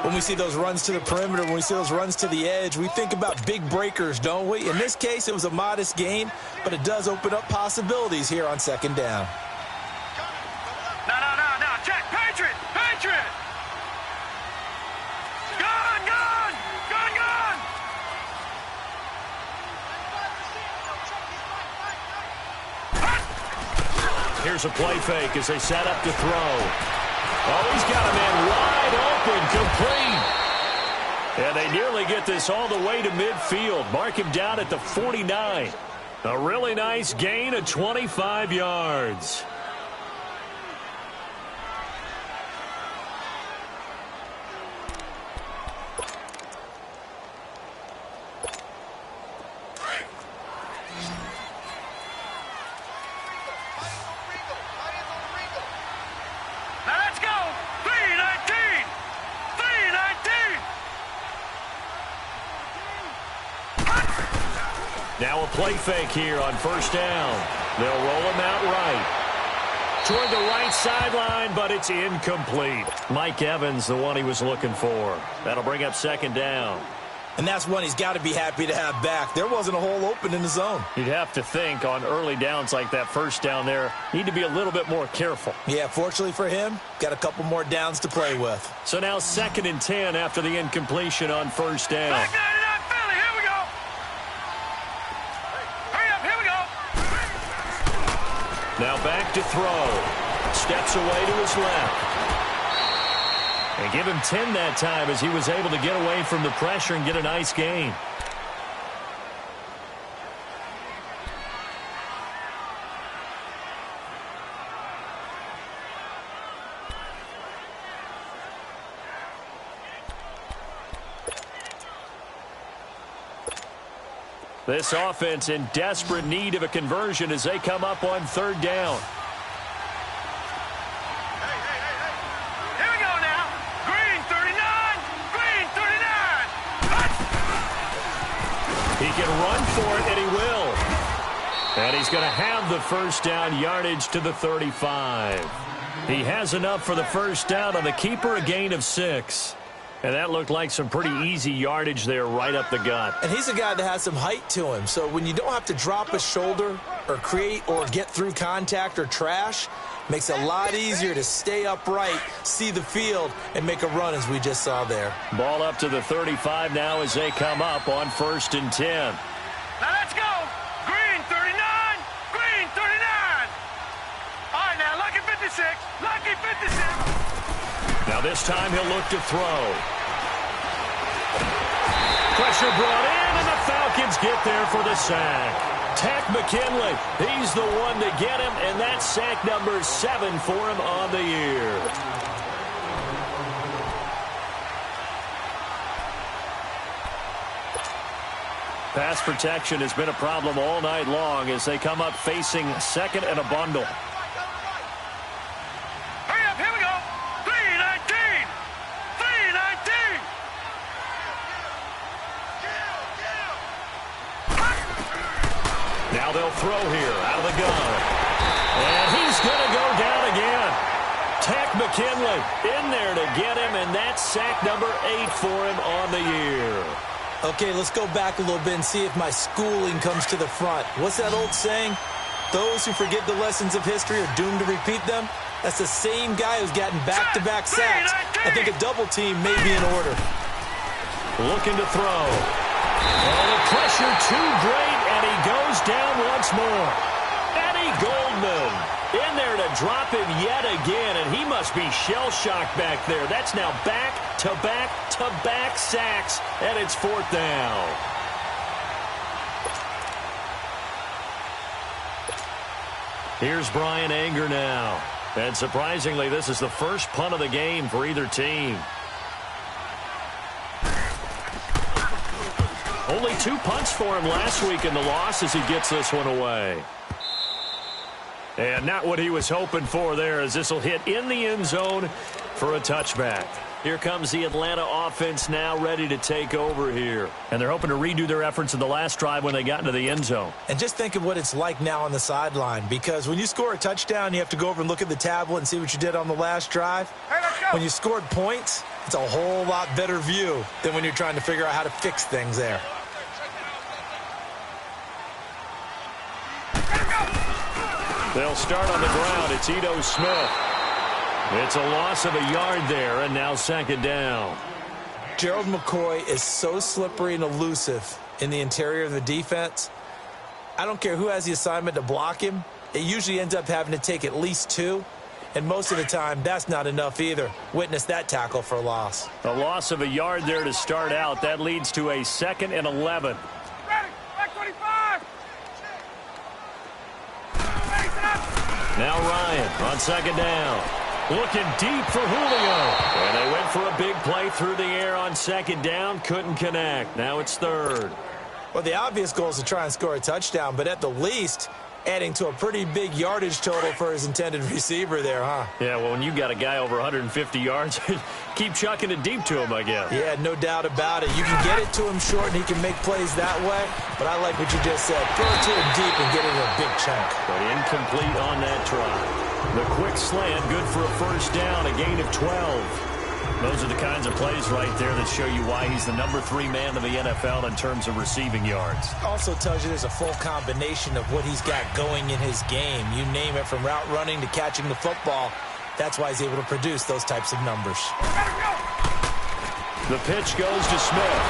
When we see those runs to the perimeter, when we see those runs to the edge, we think about big breakers, don't we? In this case, it was a modest gain, but it does open up possibilities here on 2nd down. No. Check. Patriot. Gun. Here's a play fake as they set up to throw. Oh, he's got a man wide open, complete. And they nearly get this all the way to midfield. Mark him down at the 49. A really nice gain of 25 yards. Now a play fake here on 1st down. They'll roll him out right. Toward the right sideline, but it's incomplete. Mike Evans, the one he was looking for. That'll bring up 2nd down. And that's one he's got to be happy to have back. There wasn't a hole open in the zone. You'd have to think on early downs like that 1st down there, need to be a little bit more careful. Yeah, fortunately for him, got a couple more downs to play with. So now 2nd and 10 after the incompletion on 1st down. Now back to throw. Steps away to his left. And give him 10 that time as he was able to get away from the pressure and get a nice gain. This offense in desperate need of a conversion as they come up on 3rd down. Here we go now. Green 39. Green 39. He can run for it, and he will. And he's going to have the 1st down yardage to the 35. He has enough for the 1st down on the keeper, a gain of 6. And that looked like some pretty easy yardage there right up the gut. And he's a guy that has some height to him. So when you don't have to drop a shoulder or create or get through contact or trash, makes it a lot easier to stay upright, see the field, and make a run as we just saw there. Ball up to the 35 now as they come up on 1st and 10. Now let's go. Green 39. Green 39. All right, now, lucky 56. Lucky 56. Now this time he'll look to throw. Pressure brought in, and the Falcons get there for the sack. Tack McKinley, he's the one to get him, and that's sack number 7 for him on the year. Pass protection has been a problem all night long as they come up facing second and a bundle. Hurry up, here we go. 3-19. 3-19. Now they'll throw here out of the gun. And he's going to go down again. Tack McKinley in there to get him, and that's sack number 8 for him on the year. Okay, let's go back a little bit and see if my schooling comes to the front. What's that old saying? Those who forget the lessons of history are doomed to repeat them. That's the same guy who's gotten back-to-back sacks. I think a double team may be in order. Looking to throw. Oh, the pressure too great, and he goes down once more. Eddie Goldman in there to drop him yet again, and he must be shell-shocked back there. That's now back-to-back-to-back sacks, and it's 4th down. Here's Brian Anger now. And surprisingly, this is the first punt of the game for either team. Only 2 punts for him last week in the loss as he gets this one away. And not what he was hoping for there, as this will hit in the end zone for a touchback. Here comes the Atlanta offense now ready to take over here. And they're hoping to redo their efforts in the last drive when they got into the end zone. And just think of what it's like now on the sideline, because when you score a touchdown, you have to go over and look at the tablet and see what you did on the last drive. Hey, let's go. When you scored points, it's a whole lot better view than when you're trying to figure out how to fix things there. They'll start on the ground. It's Ito Smith. It's a loss of a yard there, and now 2nd down. Gerald McCoy is so slippery and elusive in the interior of the defense. I don't care who has the assignment to block him. It usually ends up having to take at least 2. And most of the time, that's not enough either. Witness that tackle for a loss. A loss of a yard there to start out. That leads to a 2nd and 11. Ready, back 25. Ready, set. Now Ryan on 2nd down. Looking deep for Julio. And they went for a big play through the air on 2nd down. Couldn't connect. Now it's 3rd. Well, the obvious goal is to try and score a touchdown, but at the least, adding to a pretty big yardage total for his intended receiver there, huh? Yeah, well, when you got a guy over 150 yards, keep chucking it deep to him, I guess. Yeah, no doubt about it. You can get it to him short, and he can make plays that way, but I like what you just said. Throw it to him deep and get it in a big chunk. But incomplete on that try. The quick slant, good for a 1st down, a gain of 12. Those are the kinds of plays right there that show you why he's the number 3 man of the NFL in terms of receiving yards. Also tells you there's a full combination of what he's got going in his game. You name it, from route running to catching the football. That's why he's able to produce those types of numbers. The pitch goes to Smith.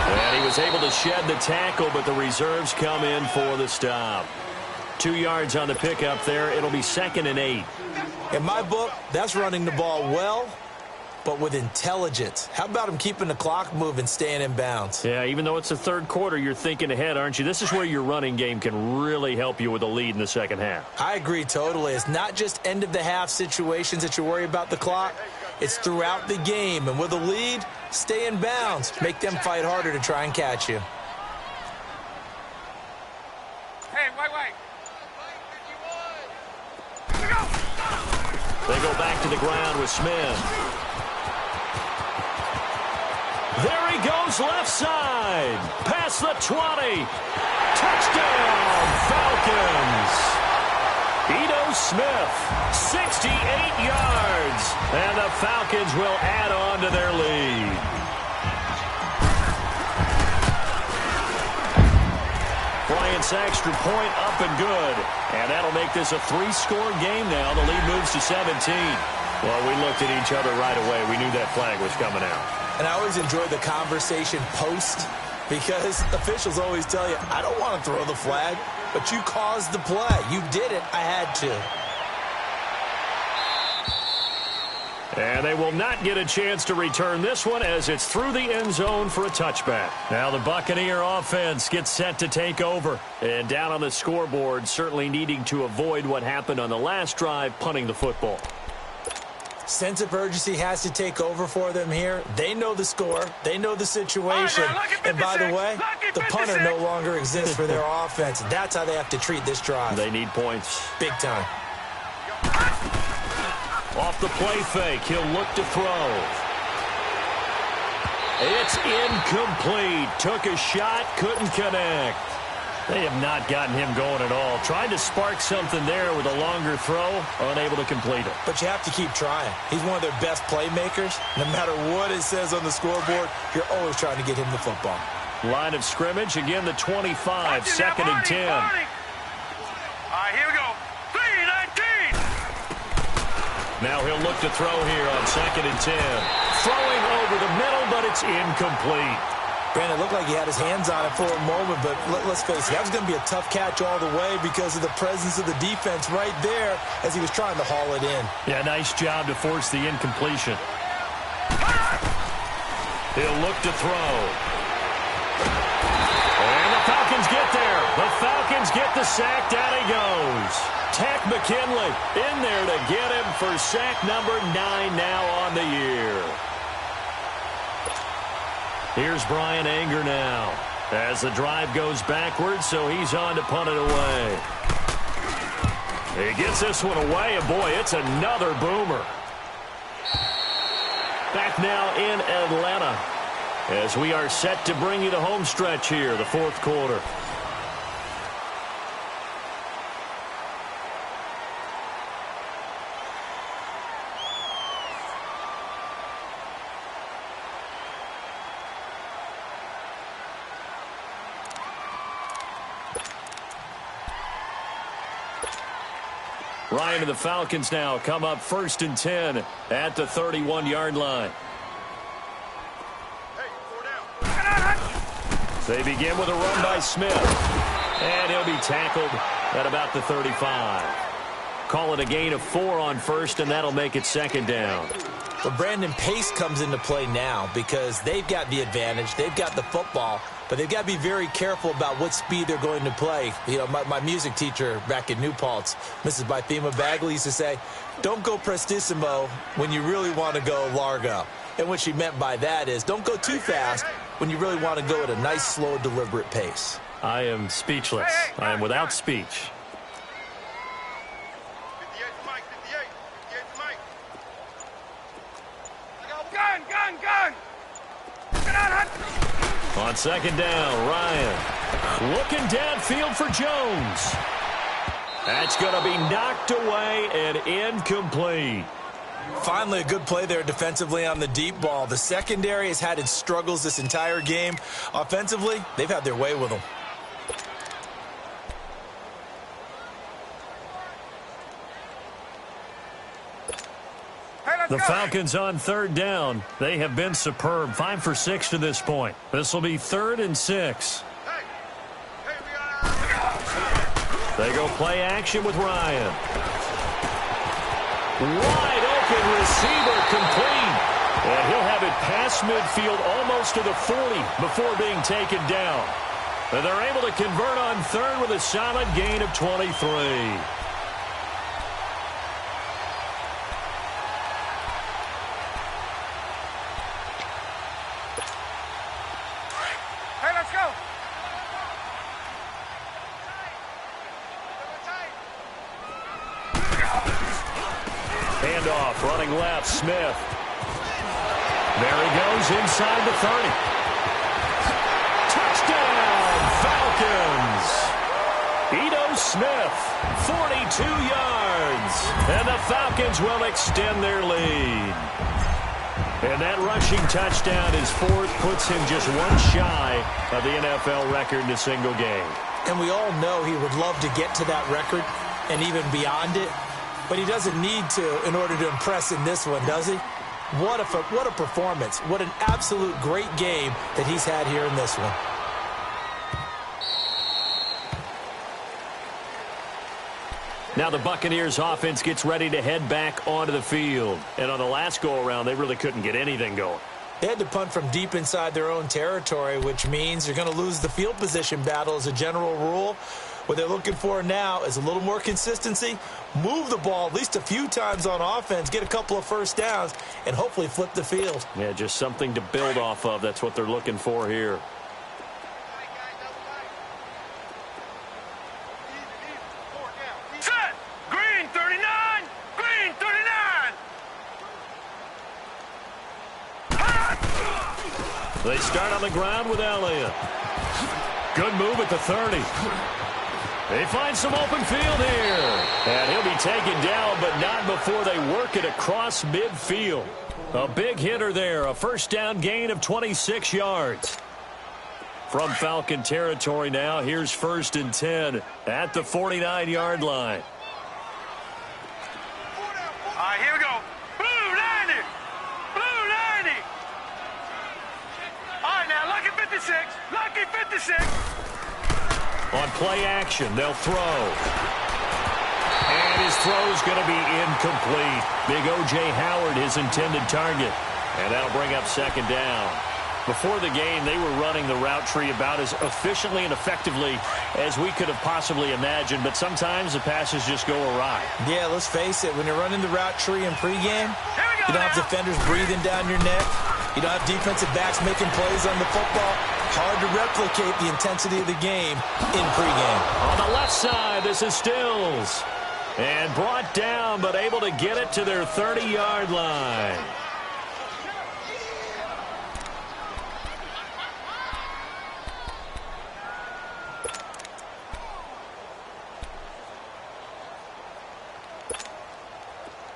And he was able to shed the tackle, but the reserves come in for the stop. 2 yards on the pickup there. It'll be 2nd and 8. In my book, that's running the ball well, but with intelligence. How about him keeping the clock moving, staying in bounds? Yeah, even though it's the 3rd quarter, you're thinking ahead, aren't you? This is where your running game can really help you with a lead in the 2nd half. I agree totally. It's not just end-of-the-half situations that you worry about the clock. It's throughout the game. And with a lead, stay in bounds. Make them fight harder to try and catch you. Hey, wait. They go back to the ground with Smith. There he goes left side. Past the 20. Touchdown, Falcons. Ito Smith, 68 yards. And the Falcons will add on to their lead. Bryant's extra point up and good. And that'll make this a 3-score game now. The lead moves to 17. Well, we looked at each other right away. We knew that flag was coming out. And I always enjoy the conversation post, because officials always tell you, I don't want to throw the flag, but you caused the play. You did it. I had to. And they will not get a chance to return this one as it's through the end zone for a touchback. Now the Buccaneer offense gets set to take over. And down on the scoreboard, certainly needing to avoid what happened on the last drive, punting the football. Sense of urgency has to take over for them here. They know the score. They know the situation. And by the way, the punter no longer exists for their offense. That's how they have to treat this drive. They need points. Big time. Off the play fake, he'll look to throw. It's incomplete. Took a shot, couldn't connect. They have not gotten him going at all. Tried to spark something there with a longer throw, unable to complete it. But you have to keep trying. He's one of their best playmakers. No matter what it says on the scoreboard, you're always trying to get him the football. Line of scrimmage, again the 25, second and 10. All right, here we go. 3-19. Now he'll look to throw here on second and 10. Throwing over the middle, but it's incomplete. Brandon, it looked like he had his hands on it for a moment, but let's face it, that was going to be a tough catch all the way because of the presence of the defense right there as he was trying to haul it in. Yeah, nice job to force the incompletion. He'll look to throw. And the Falcons get there. The Falcons get the sack. Down he goes. Tack McKinley in there to get him for sack number 9 now on the year. Here's Brian Anger now as the drive goes backwards, so he's on to punt it away. He gets this one away, and boy, it's another boomer. Back now in Atlanta as we are set to bring you the home stretch here, the fourth quarter. Ryan and the Falcons now come up 1st and 10 at the 31-yard line. They begin with a run by Smith. And he'll be tackled at about the 35. Call it a gain of 4 on first, and that'll make it second down. But Brandon, pace comes into play now because they've got the advantage. They've got the football, but they've got to be very careful about what speed they're going to play. You know, my music teacher back in New Paltz, Mrs. Bythema Bagley, used to say, don't go prestissimo when you really want to go largo. And what she meant by that is don't go too fast when you really want to go at a nice, slow, deliberate pace. I am speechless. I am without speech. Gun! On second down, Ryan looking downfield for Jones. That's going to be knocked away and incomplete. Finally, a good play there defensively on the deep ball. The secondary has had its struggles this entire game. Offensively, they've had their way with them. The Falcons on third down. They have been superb. 5 for 6 to this point. This will be 3rd and 6. They go play action with Ryan. Wide open receiver complete. And he'll have it past midfield almost to the 40 before being taken down. And they're able to convert on third with a solid gain of 23. Handoff, running left, Smith. There he goes inside the 30. Touchdown, Falcons! Ito Smith, 42 yards. And the Falcons will extend their lead. And that rushing touchdown is 4th, puts him just one shy of the NFL record in a single game. And we all know he would love to get to that record and even beyond it. But he doesn't need to in order to impress in this one, does he? What a performance. What an absolute great game that he's had here in this one. Now the Buccaneers offense gets ready to head back onto the field. And on the last go-around, they really couldn't get anything going. They had to punt from deep inside their own territory, which means you're going to lose the field position battle as a general rule. What they're looking for now is a little more consistency, move the ball at least a few times on offense, get a couple of first downs, and hopefully flip the field. Yeah, just something to build off of. That's what they're looking for here. Set! Green 39! Green 39! They start on the ground with Elliott. Good move at the 30. They find some open field here. And he'll be taken down, but not before they work it across midfield. A big hitter there. A first down gain of 26 yards. From Falcon territory now, here's 1st and 10 at the 49-yard line. All right, here we go. Blue 90! Blue 90! All right, now, lucky 56. Lucky 56. On play action, they'll throw. And his throw's going to be incomplete. Big O.J. Howard, his intended target. And that'll bring up 2nd down. Before the game, they were running the route tree about as efficiently and effectively as we could have possibly imagined, but sometimes the passes just go awry. Yeah, let's face it, when you're running the route tree in pregame, you don't have defenders breathing down your neck. You don't have defensive backs making plays on the football. Hard to replicate the intensity of the game in pregame. On the left side, this is Stills. And brought down, but able to get it to their 30-yard line.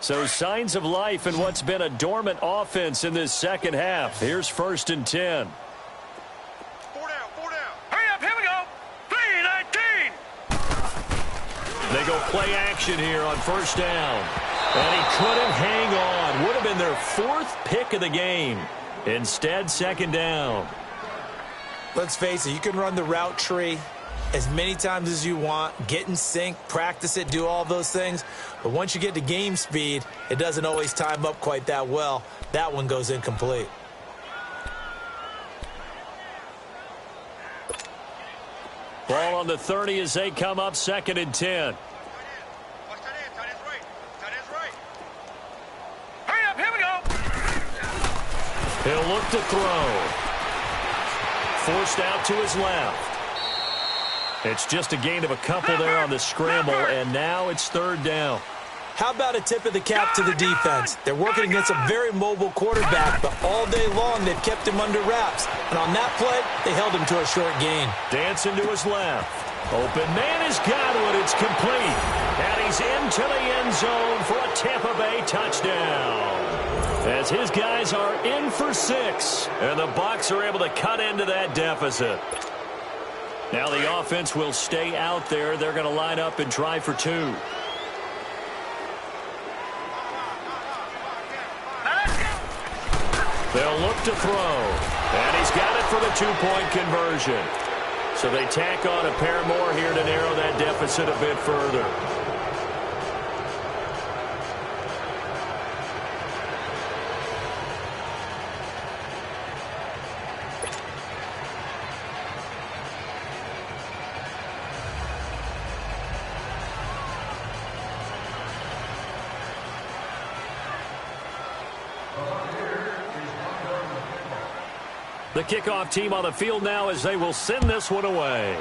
So signs of life in what's been a dormant offense in this second half. Here's 1st and 10. 4 down, 4 down. Hurry up, here we go. 3-19. They go play action here on 1st down. And he couldn't hang on. Would have been their 4th pick of the game. Instead, 2nd down. Let's face it, you can run the route tree as many times as you want, get in sync, practice it, do all those things. But once you get to game speed, it doesn't always time up quite that well. That one goes incomplete. Ball on the 30 as they come up 2nd and 10. Watch that end, tight end's right. Tight end's right. Hurry up, here we go. He'll look to throw. Forced out to his left. It's just a gain of a couple there on the scramble, and now it's 3rd down. How about a tip of the cap to the defense? They're working against a very mobile quarterback, but all day long they've kept him under wraps. And on that play, they held him to a short gain. Dancing to his left. Open man has got it. It's complete. And he's into the end zone for a Tampa Bay touchdown. As his guys are in for 6, and the Bucs are able to cut into that deficit. Now the offense will stay out there. They're going to line up and try for 2. They'll look to throw. And he's got it for the 2-point conversion. So they tack on a pair more here to narrow that deficit a bit further. The kickoff team on the field now as they will send this one away.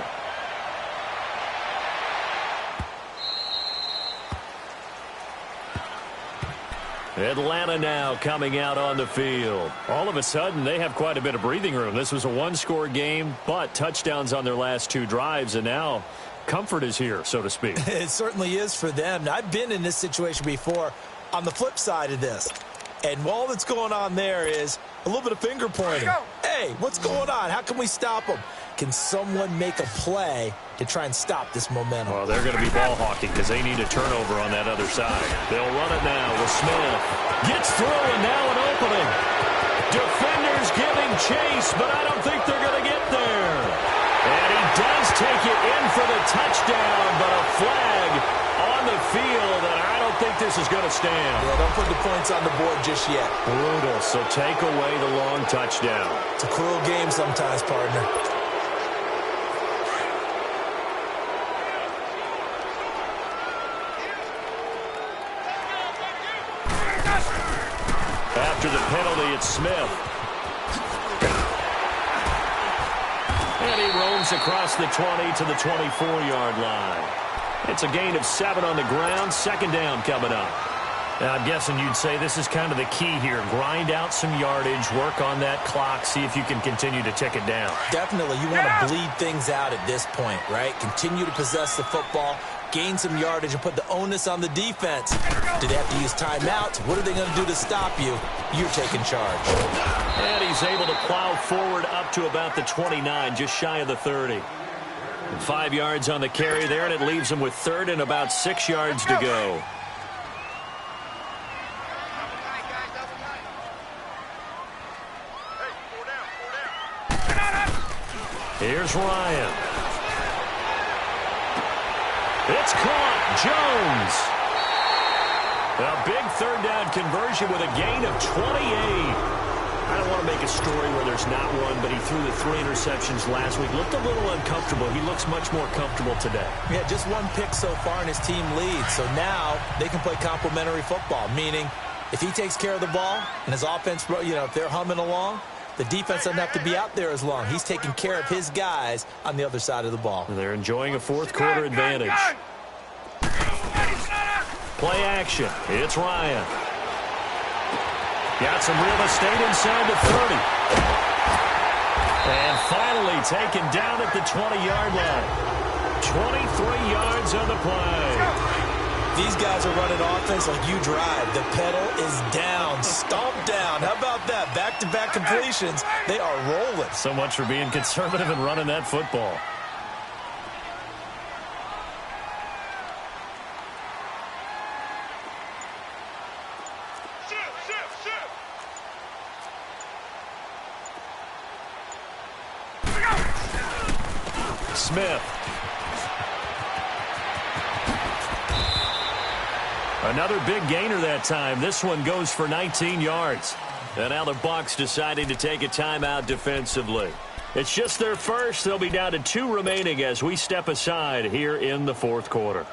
Atlanta now coming out on the field. All of a sudden, they have quite a bit of breathing room. This was a 1-score game, but touchdowns on their last 2 drives, and now comfort is here, so to speak. It certainly is for them. I've been in this situation before on the flip side of this. And all that's going on there is a little bit of finger pointing. Hey, what's going on? How can we stop them? Can someone make a play to try and stop this momentum? Well, they're going to be ball hawking because they need a turnover on that other side. They'll run it now with Smith. Gets through, and now an opening. Defenders giving chase, but I don't think they're going to get there. And he does take it in for the touchdown, but a flag on on the field, and I don't think this is going to stand. Yeah, don't put the points on the board just yet. Brutal, so take away the long touchdown. It's a cruel game sometimes, partner. After the penalty, it's Smith. And he roams across the 20 to the 24-yard line. It's a gain of 7 on the ground. Second down coming up. Now, I'm guessing you'd say this is kind of the key here. Grind out some yardage, work on that clock, see if you can continue to tick it down. Definitely. You want to bleed things out at this point, right? Continue to possess the football, gain some yardage, and put the onus on the defense. Do they have to use timeouts? What are they going to do to stop you? You're taking charge. And he's able to plow forward up to about the 29, just shy of the 30. 5 yards on the carry there, and it leaves him with 3rd and about 6 yards to go. Here's Ryan. It's caught. Jones. A big 3rd down conversion with a gain of 28. I don't want to make a story where there's not one, but he threw the 3 interceptions last week. Looked a little uncomfortable. He looks much more comfortable today. Yeah, just 1 pick so far and his team leads. So now they can play complementary football, meaning if he takes care of the ball and his offense, if they're humming along, the defense doesn't have to be out there as long. He's taking care of his guys on the other side of the ball. They're enjoying a 4th quarter advantage. Play action. It's Ryan. Got some real estate inside the 30. And finally taken down at the 20-yard line. 23 yards on the play. These guys are running offense like you drive. The pedal is down, stomped down. How about that? Back-to-back completions. They are rolling. So much for being conservative and running that football. Smith. Another big gainer that time. This one goes for 19 yards. And now the Bucs deciding to take a timeout defensively. It's just their first. They'll be down to 2 remaining as we step aside here in the 4th quarter.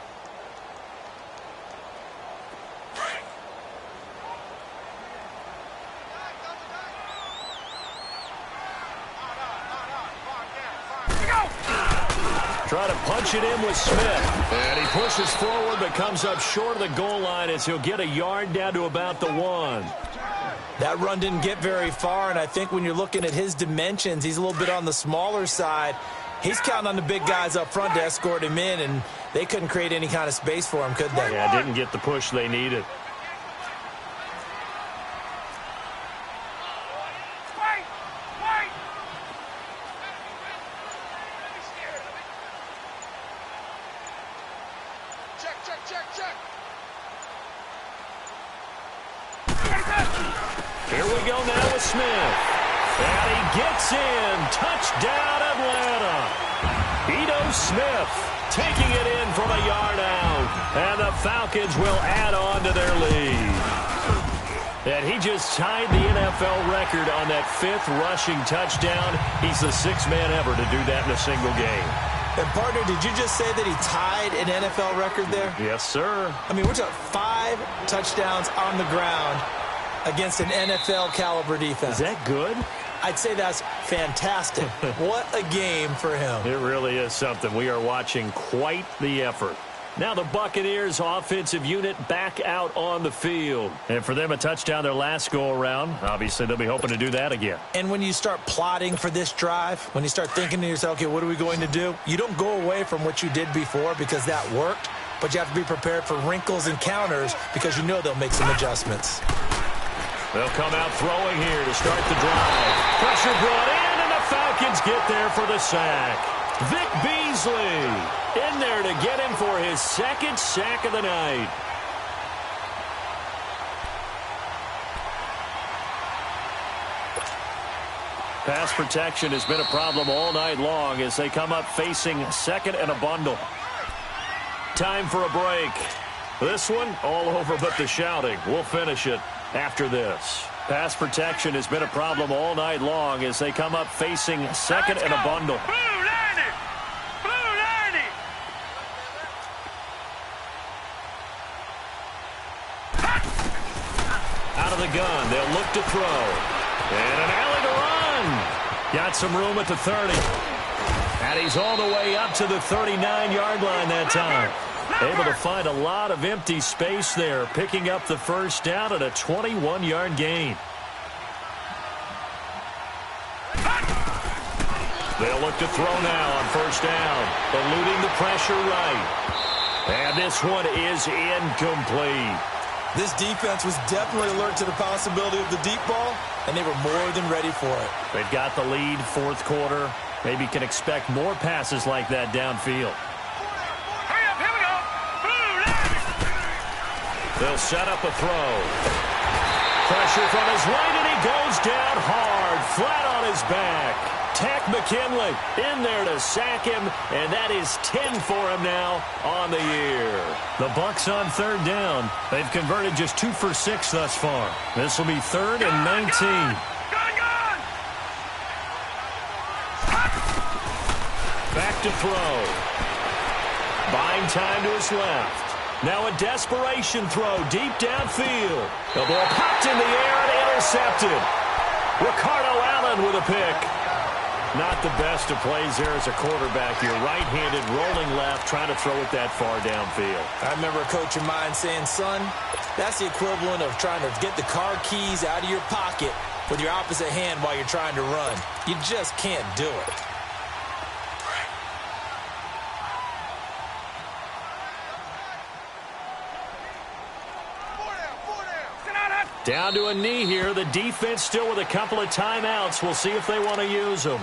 Try to punch it in with Smith. And he pushes forward but comes up short of the goal line as he'll get a yard down to about the 1. That run didn't get very far, and I think when you're looking at his dimensions, he's a little bit on the smaller side. He's counting on the big guys up front to escort him in, and they couldn't create any kind of space for him, could they? Yeah, didn't get the push they needed. Here we go now with Smith. And he gets in. Touchdown, Atlanta. Ito Smith taking it in from a yard out. And the Falcons will add on to their lead. And he just tied the NFL record on that 5th rushing touchdown. He's the 6th man ever to do that in a single game. And, partner, did you just say that he tied an NFL record there? Yes, sir. I mean, we're talking 5 touchdowns on the ground against an NFL-caliber defense. Is that good? I'd say that's fantastic. What a game for him. It really is something. We are watching quite the effort. Now the Buccaneers offensive unit back out on the field. And for them, a touchdown their last go-around. Obviously, they'll be hoping to do that again. And when you start plotting for this drive, when you start thinking to yourself, okay, what are we going to do? You don't go away from what you did before because that worked, but you have to be prepared for wrinkles and counters because you know they'll make some adjustments. They'll come out throwing here to start the drive. Pressure brought in, and the Falcons get there for the sack. Vic Beasley in there to get him for his 2nd sack of the night. Pass protection has been a problem all night long as they come up facing 2nd and a bundle. Time for a break. This one, all over but the shouting. We'll finish it after this. Pass protection has been a problem all night long as they come up facing second and a bundle. Blue 90! Blue 90! Out of the gun, they'll look to throw. And an alley to run. Got some room at the 30. And he's all the way up to the 39-yard line that time. Able to find a lot of empty space there, picking up the first down at a 21-yard gain. They'll look to throw now on first down, eluding the pressure right. And this one is incomplete. This defense was definitely alert to the possibility of the deep ball, and they were more than ready for it. They've got the lead, fourth quarter. Maybe can expect more passes like that downfield. Hurry up, here we go! Blue 90! They'll set up a throw. Pressure from his right, and he goes down hard, flat on his back. Tack McKinley in there to sack him, and that is 10 for him now on the year. The Bucs on third down. They've converted just 2 for 6 thus far. This will be 3rd and 19. Gun! Back to throw. Buying time to his left. Now a desperation throw deep downfield. The ball popped in the air and intercepted. Ricardo Allen with a pick. Not the best of plays there as a quarterback. You're right-handed, rolling left, trying to throw it that far downfield. I remember a coach of mine saying, son, that's the equivalent of trying to get the car keys out of your pocket with your opposite hand while you're trying to run. You just can't do it. Down to a knee here. The defense still with a couple of timeouts. We'll see if they want to use them.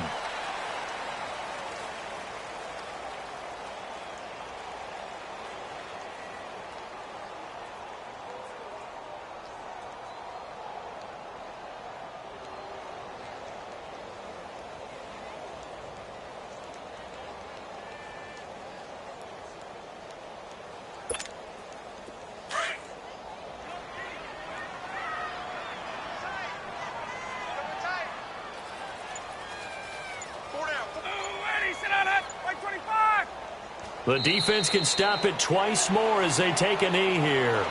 The defense can stop it twice more as they take a knee here.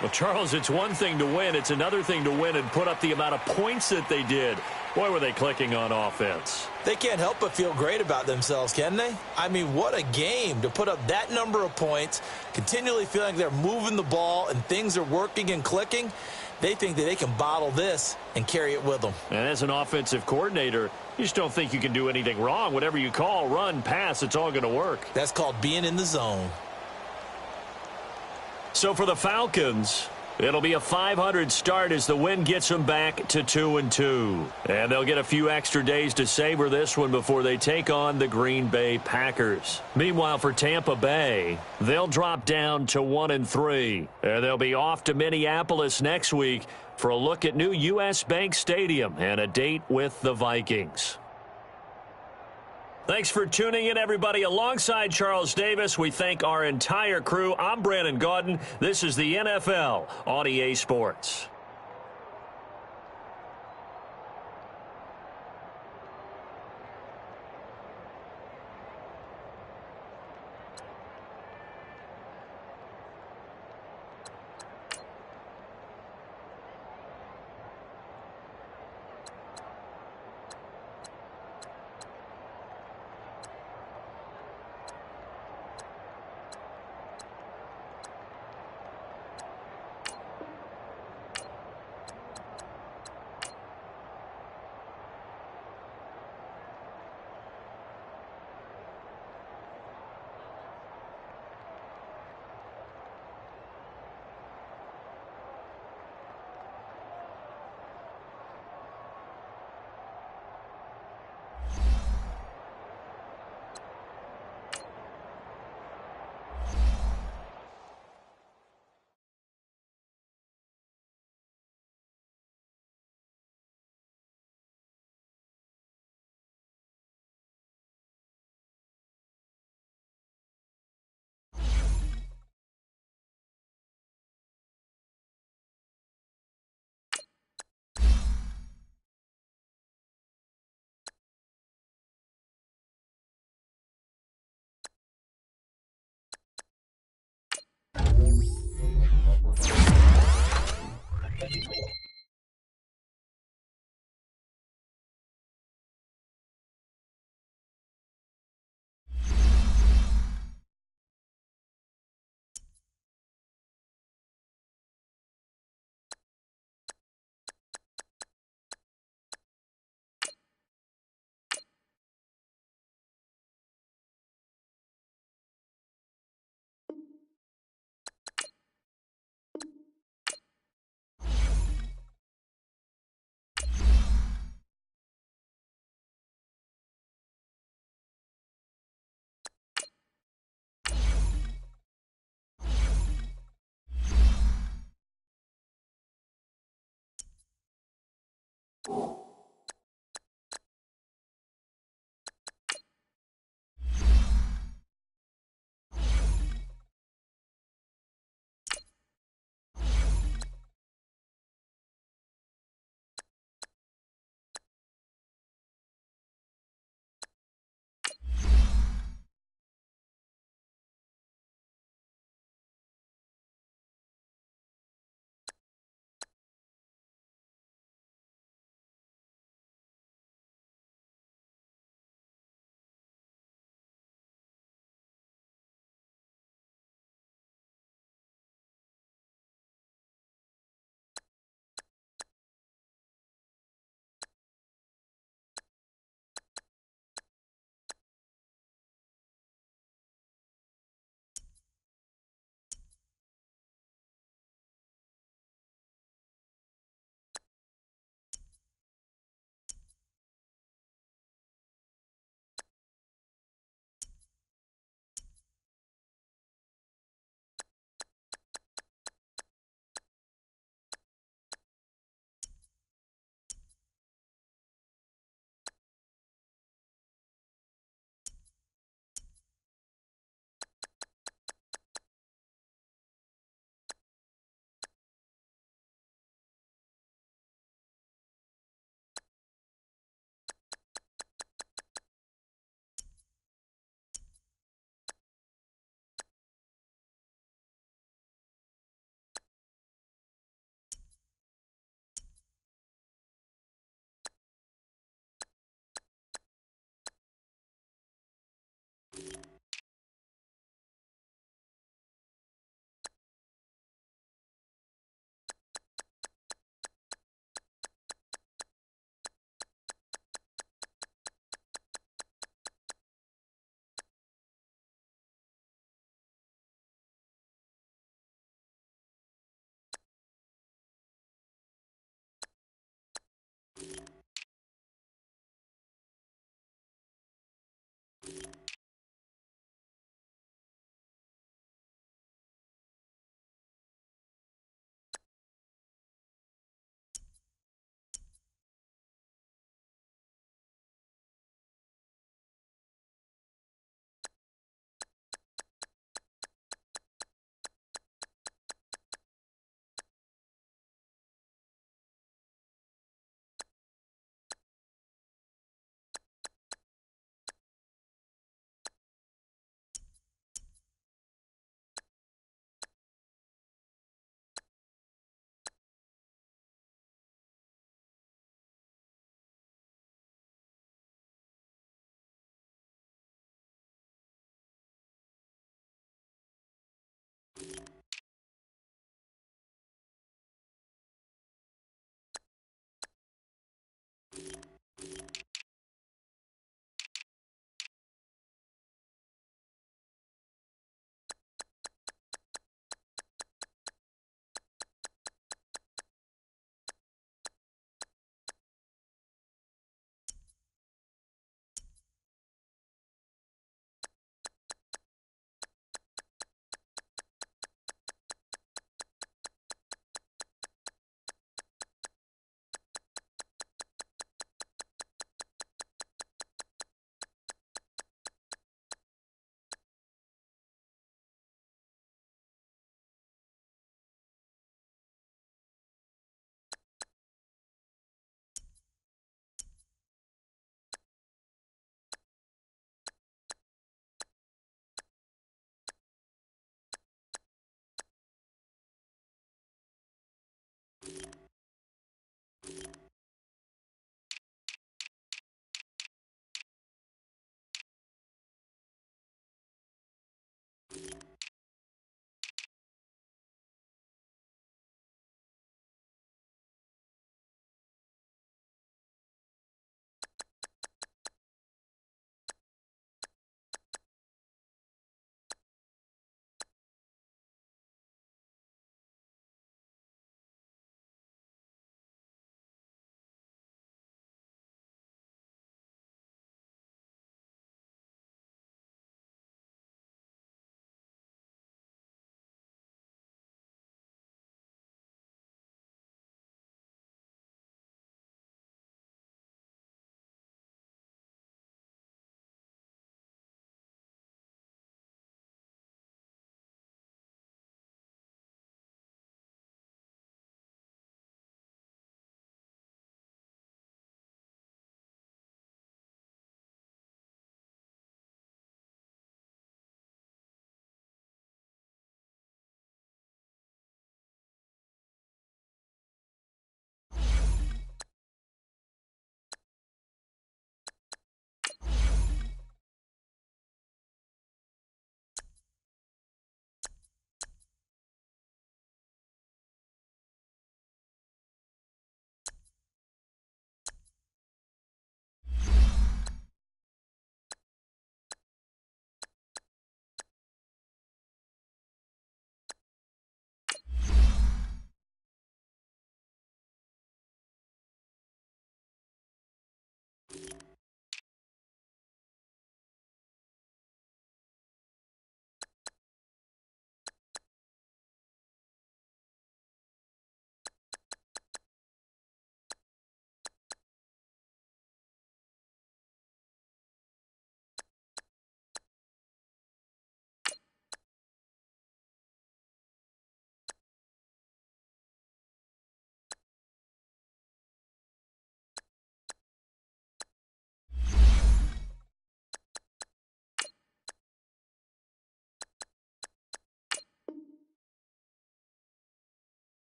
Well, Charles, it's one thing to win. It's another thing to win and put up the amount of points that they did. Boy, were they clicking on offense. They can't help but feel great about themselves, can they? I mean, what a game to put up that number of points, continually feeling like they're moving the ball and things are working and clicking. They think that they can bottle this and carry it with them. And as an offensive coordinator, you just don't think you can do anything wrong. Whatever you call, run, pass, it's all going to work. That's called being in the zone. So for the Falcons, it'll be a .500 start as the win gets them back to 2-2. And they'll get a few extra days to savor this one before they take on the Green Bay Packers. Meanwhile, for Tampa Bay, they'll drop down to 1-3. And they'll be off to Minneapolis next week for a look at new U.S. Bank Stadium and a date with the Vikings. Thanks for tuning in, everybody. Alongside Charles Davis, we thank our entire crew. I'm Brandon Gaudin. This is the NFL on EA Sports.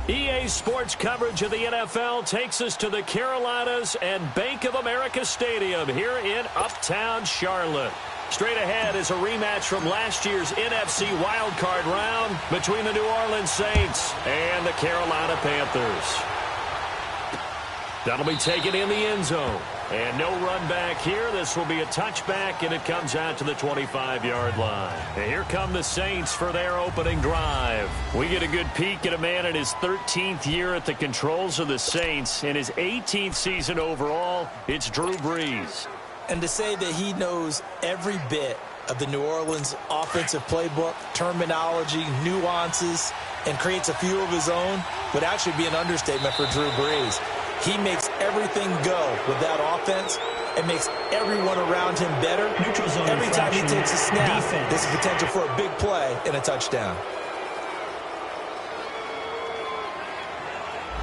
EA Sports coverage of the NFL takes us to the Carolinas and Bank of America Stadium here in Uptown Charlotte. Straight ahead is a rematch from last year's NFC wildcard round between the New Orleans Saints and the Carolina Panthers. That'll be taken in the end zone. And no run back here. This will be a touchback, and it comes out to the 25-yard line. And here come the Saints for their opening drive. We get a good peek at a man in his 13th year at the controls of the Saints. In his 18th season overall, it's Drew Brees. And to say that he knows every bit of the New Orleans offensive playbook, terminology, nuances, and creates a few of his own would actually be an understatement for Drew Brees. He makes everything go with that offense and makes everyone around him better. Every time he takes a snap, there's potential for a big play and a touchdown.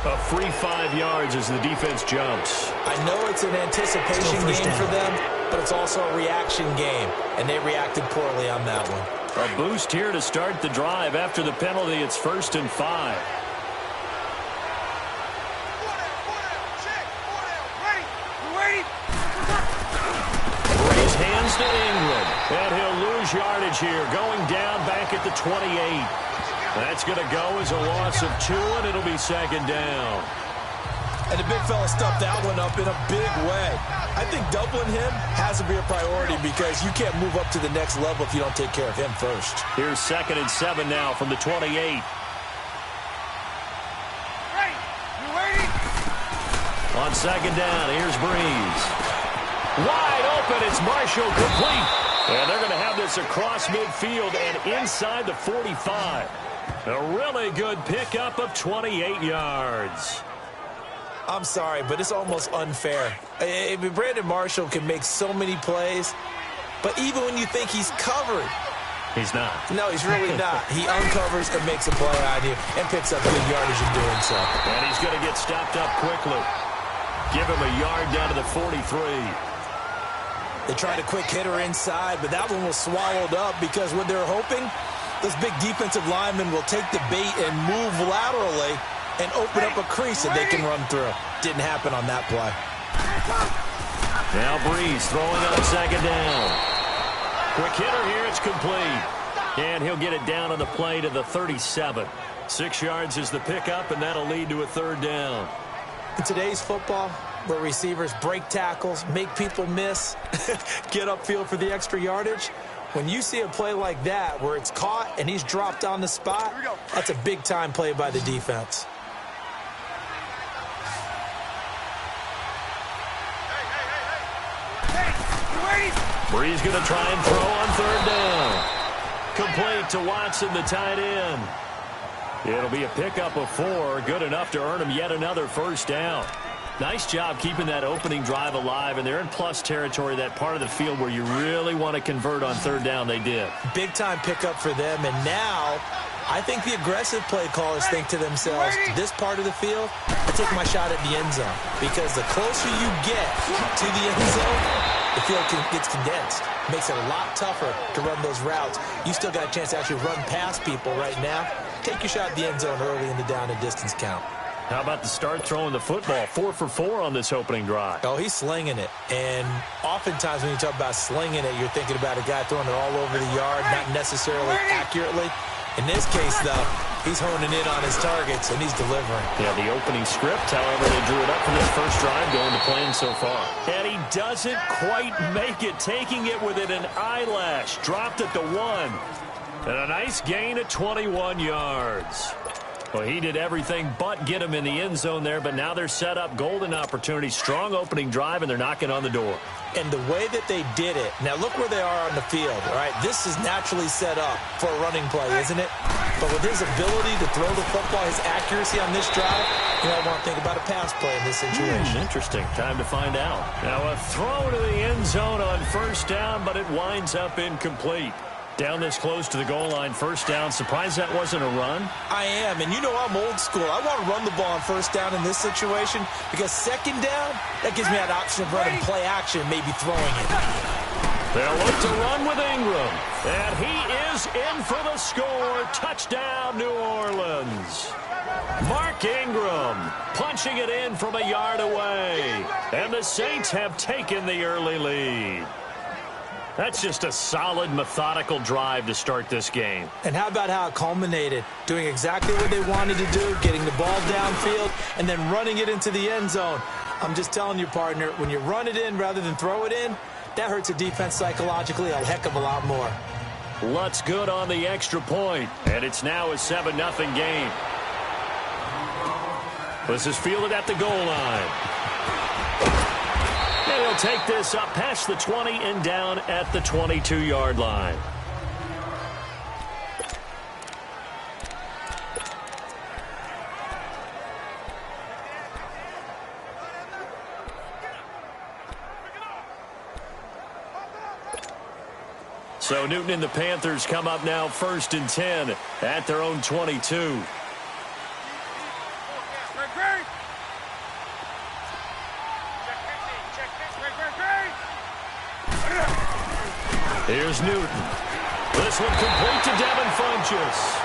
A free 5 yards as the defense jumps. I know it's an anticipation game for them, but it's also a reaction game, and they reacted poorly on that one. A boost here to start the drive. After the penalty, it's 1st and 5. Brees hands to Ingram, and he'll lose yardage here, going down back at the 28. That's going to go as a loss of 2, and it'll be 2nd down. And the big fella stuffed that one up in a big way. I think doubling him has to be a priority because you can't move up to the next level if you don't take care of him first. Here's 2nd and 7 now from the 28. On 2nd down, here's Brees. Wide open, it's Marshall, complete. And they're going to have this across midfield and inside the 45. A really good pickup of 28 yards. I'm sorry, but it's almost unfair. Brandon Marshall can make so many plays, but even when you think he's covered, he's not. No, he's really not. He uncovers and makes a play on you and picks up good yardage in doing so. And he's going to get stopped up quickly. Give him a yard down to the 43. They tried a quick hitter inside, but that one was swallowed up because what they're hoping, those big defensive linemen will take the bait and move laterally and open up a crease that they can run through. Didn't happen on that play. Now Brees throwing on 2nd down. Quick hitter here, it's complete. And he'll get it down on the play to the 37. 6 yards is the pickup, and that'll lead to a 3rd down. In today's football, where receivers break tackles, make people miss, get upfield for the extra yardage, when you see a play like that where it's caught and he's dropped on the spot, that's a big-time play by the defense. Brees going to try and throw on 3rd down. Complete to Watson, the tight end. It'll be a pickup of 4, good enough to earn him yet another 1st down. Nice job keeping that opening drive alive, and they're in plus territory, that part of the field where you really want to convert on 3rd down. They did. Big-time pickup for them, and now I think the aggressive play callers think to themselves, this part of the field, I take my shot at the end zone. Because the closer you get to the end zone, the field gets condensed. Makes it a lot tougher to run those routes. You still got a chance to actually run past people right now. Take your shot at the end zone early in the down and distance count. How about the start throwing the football? 4 for 4 on this opening drive. Oh, he's slinging it. And oftentimes when you talk about slinging it, you're thinking about a guy throwing it all over the yard, not necessarily accurately. In this case, though, he's honing in on his targets, and he's delivering. Yeah, the opening script, however, they drew it up for this first drive going to plan so far. And he doesn't quite make it, taking it within an eyelash. Dropped at the 1. And a nice gain at 21 yards. Well, he did everything but get him in the end zone there, but now they're set up. Golden opportunity, strong opening drive, and they're knocking on the door. And the way that they did it, now look where they are on the field, all right? This is naturally set up for a running play, isn't it? But with his ability to throw the football, his accuracy on this drive, you know, I want to think about a pass play in this situation. Interesting. Time to find out. Now a throw to the end zone on first down, but it winds up incomplete. Down this close to the goal line, first down. Surprised that wasn't a run? I am, and you know I'm old school. I want to run the ball on first down in this situation because second down, that gives me that option of running play action, maybe throwing it. They'll look to run with Ingram, and he is in for the score. Touchdown, New Orleans. Mark Ingram punching it in from a yard away, and the Saints have taken the early lead. That's just a solid, methodical drive to start this game. And how about how it culminated? Doing exactly what they wanted to do, getting the ball downfield, and then running it into the end zone. I'm just telling you, partner, when you run it in rather than throw it in, that hurts a defense psychologically a heck of a lot more. Lutz good on the extra point, and it's now a 7-0 game. This is fielded at the goal line. And he'll take this up past the 20 and down at the 22-yard line. So Newton and the Panthers come up now 1st and 10 at their own 22. Here's Newton. This one complete to Devin Funchess.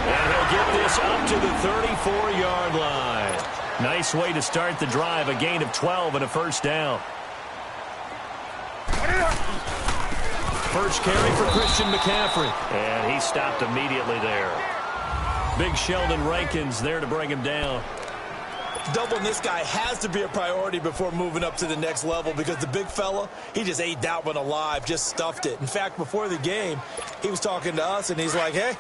And he'll get this up to the 34-yard line. Nice way to start the drive. A gain of 12 and a first down. First carry for Christian McCaffrey. And he stopped immediately there. Big Sheldon Rankins there to bring him down. Doubling this guy has to be a priority before moving up to the next level because the big fella, he just ate that one alive, just stuffed it. In fact, before the game, he was talking to us, and he's like, hey,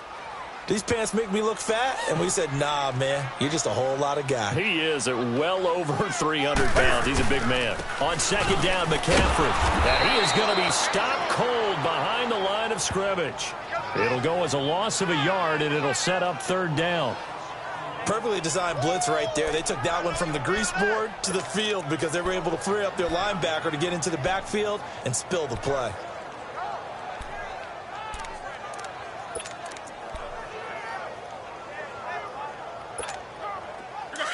these pants make me look fat? And we said, nah, man, you're just a whole lot of guy. He is at well over 300 pounds. He's a big man. On second down, McCaffrey. And he is going to be stopped cold behind the line of scrimmage. It'll go as a loss of a yard, and it'll set up third down. Perfectly designed blitz right there. They took that one from the grease board to the field because they were able to free up their linebacker to get into the backfield and spill the play.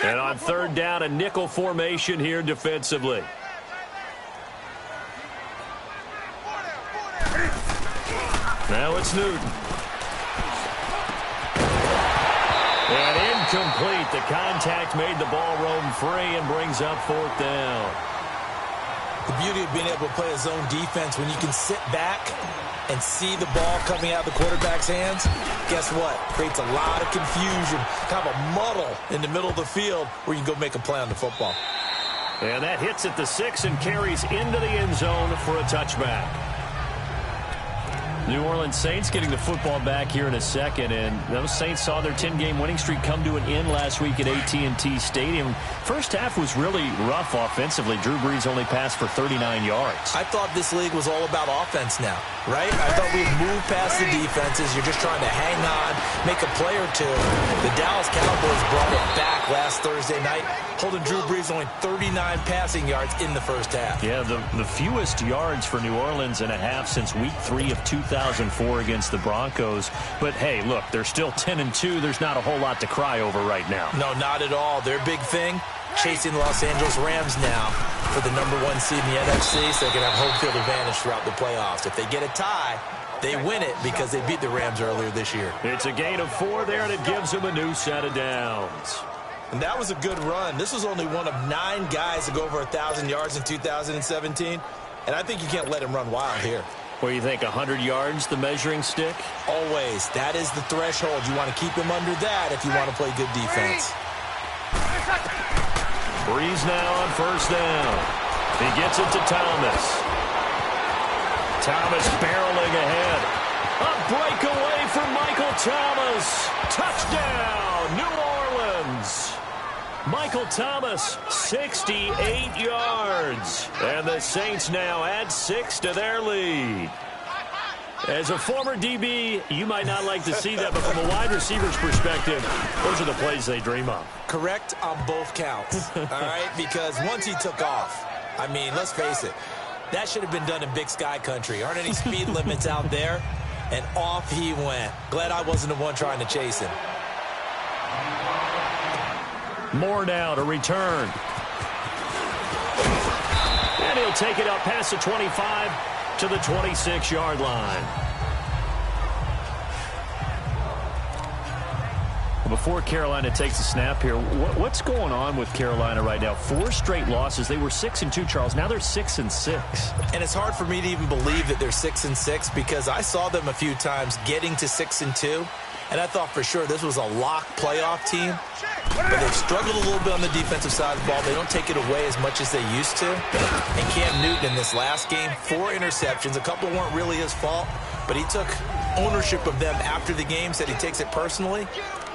And on third down, a nickel formation here defensively. Now it's Newton. And incomplete. The contact made the ball roam free and brings up fourth down. The beauty of being able to play a zone defense when you can sit back and see the ball coming out of the quarterback's hands, guess what? Creates a lot of confusion, kind of a muddle in the middle of the field where you can go make a play on the football. And that hits at the 6 and carries into the end zone for a touchback. New Orleans Saints getting the football back here in a second, and those Saints saw their 10-game winning streak come to an end last week at AT&T Stadium. First half was really rough offensively. Drew Brees only passed for 39 yards. I thought this league was all about offense now, right? I thought we'd move past the defenses. You're just trying to hang on, make a play or two. The Dallas Cowboys brought it back last Thursday night, holding Drew Brees only 39 passing yards in the first half. Yeah, the fewest yards for New Orleans in a half since week 3 of 2004 against the Broncos. But, hey, look, they're still 10-2. There's not a whole lot to cry over right now. No, not at all. Their big thing, chasing the Los Angeles Rams now for the #1 seed in the NFC, so they can have home field advantage throughout the playoffs. If they get a tie, they win it because they beat the Rams earlier this year. It's a gain of 4 there, and it gives them a new set of downs. And that was a good run. This was only one of 9 guys to go over 1,000 yards in 2017, and I think you can't let him run wild here. What do you think, 100 yards, the measuring stick? Always. That is the threshold. You want to keep him under that if you want to play good defense. Brees now on first down. He gets it to Thomas. Thomas barreling ahead. A breakaway for Michael Thomas. Touchdown, New Orleans. Michael Thomas, 68 yards. And the Saints now add 6 to their lead. As a former DB, you might not like to see that, but from a wide receiver's perspective, those are the plays they dream of. Correct on both counts, all right? Because once he took off, I mean, let's face it, that should have been done in Big Sky country. Aren't any speed limits out there? And off he went. Glad I wasn't the one trying to chase him. Moore now to return. And he'll take it up past the 25 to the 26-yard line. Before Carolina takes a snap here, what's going on with Carolina right now? 4 straight losses. They were 6-2, Charles. Now they're 6-6. And it's hard for me to even believe that they're 6-6 because I saw them a few times getting to 6-2, and I thought for sure this was a lock playoff team. But they've struggled a little bit on the defensive side of the ball. They don't take it away as much as they used to. And Cam Newton in this last game, 4 interceptions. A couple weren't really his fault, but he took ownership of them after the game, said he takes it personally.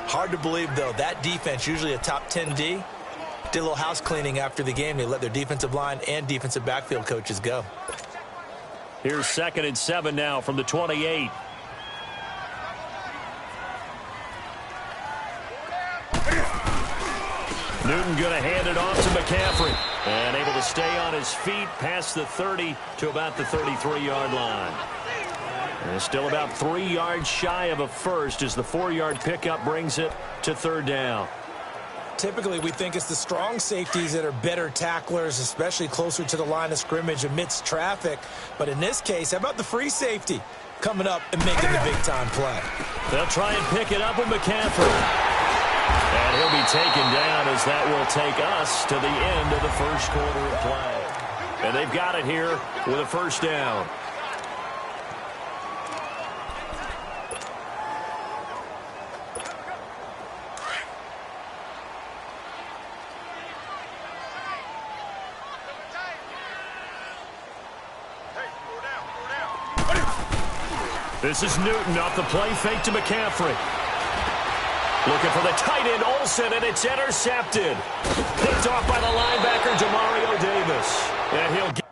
Hard to believe, though, that defense, usually a top 10 D, did a little house cleaning after the game. They let their defensive line and defensive backfield coaches go. Here's 2nd and 7 now from the 28. Newton going to hand it off to McCaffrey. And able to stay on his feet past the 30 to about the 33-yard line. And still about 3 yards shy of a first as the 4-yard pickup brings it to 3rd down. Typically, we think it's the strong safeties that are better tacklers, especially closer to the line of scrimmage amidst traffic. But in this case, how about the free safety coming up and making the big-time play? They'll try and pick it up with McCaffrey. And he'll be taken down as that will take us to the end of the first quarter of play. And they've got it here with a first down. This is Newton off the play fake to McCaffrey. Looking for the tight end, Olsen, and it's intercepted. Picked off by the linebacker, Demario Davis. And he'll get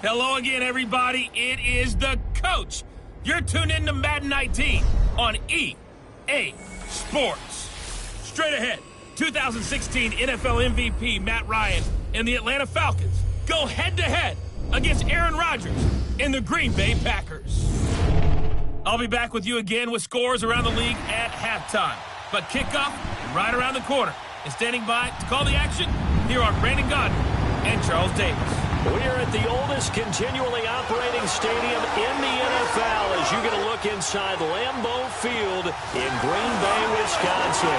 Hello again, everybody. It is the coach. You're tuned in to Madden 19 on EA Sports. Straight ahead, 2016 NFL MVP Matt Ryan and the Atlanta Falcons go head-to-head against Aaron Rodgers and the Green Bay Packers. I'll be back with you again with scores around the league at halftime. But kickoff right around the corner. And standing by to call the action, here are Brandon Gaudin and Charles Davis. We are at the oldest continually operating stadium in the NFL as you get a look inside Lambeau Field in Green Bay, Wisconsin.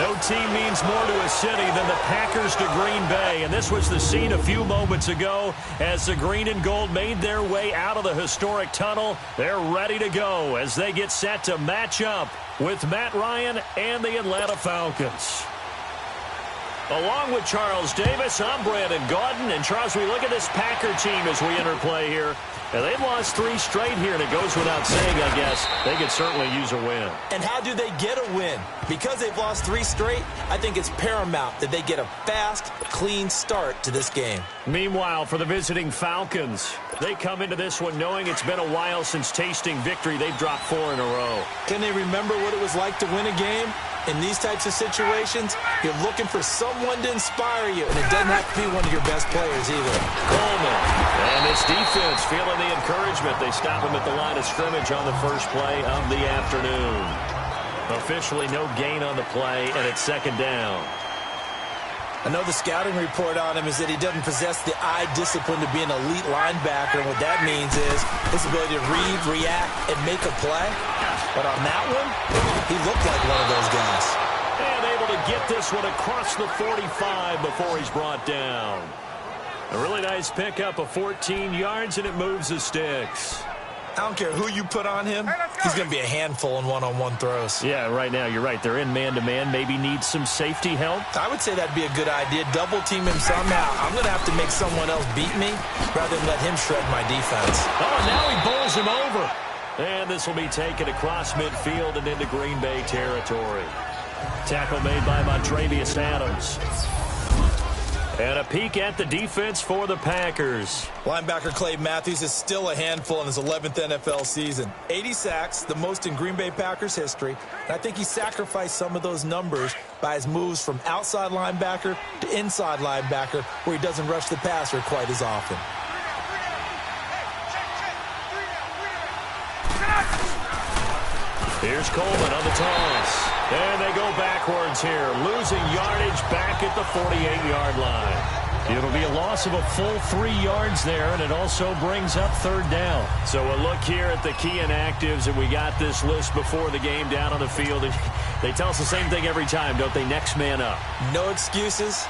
No team means more to a city than the Packers to Green Bay, and this was the scene a few moments ago as the green and gold made their way out of the historic tunnel. They're ready to go as they get set to match up with Matt Ryan and the Atlanta Falcons. Along with Charles Davis, I'm Brandon Gaudin. And, Charles, we look at this Packer team as we enter play here. And they've lost 3 straight here, and it goes without saying, I guess, they could certainly use a win. And how do they get a win? Because they've lost 3 straight, I think it's paramount that they get a fast, clean start to this game. Meanwhile, for the visiting Falcons, they come into this one knowing it's been a while since tasting victory. They've dropped 4 in a row. Can they remember what it was like to win a game? In these types of situations, you're looking for someone to inspire you, and it doesn't have to be one of your best players either. Coleman, and this defense feeling the encouragement. They stop him at the line of scrimmage on the first play of the afternoon. Officially no gain on the play, and it's second down. I know the scouting report on him is that he doesn't possess the eye discipline to be an elite linebacker, and what that means is his ability to read, react, and make a play. But on that one, he looked like one of those guys. And able to get this one across the 45 before he's brought down. A really nice pickup of 14 yards, and it moves the sticks. I don't care who you put on him, he's going to be a handful in one-on-one throws. Yeah, right now, you're right. They're in man-to-man. Maybe need some safety help. I would say that'd be a good idea. Double-team him somehow. I'm going to have to make someone else beat me rather than let him shred my defense. Oh, now he bowls him over. And this will be taken across midfield and into Green Bay territory. Tackle made by Montravius Adams. And a peek at the defense for the Packers. Linebacker Clay Matthews is still a handful in his 11th NFL season. 80 sacks, the most in Green Bay Packers history. And I think he sacrificed some of those numbers by his moves from outside linebacker to inside linebacker, where he doesn't rush the passer quite as often. Here's Coleman on the toss. And they go backwards here, losing yardage back at the 48-yard line. It'll be a loss of a full 3 yards there, and it also brings up third down. So a look here at the key inactives, and we got this list before the game down on the field. They tell us the same thing every time, don't they? Next man up. No excuses.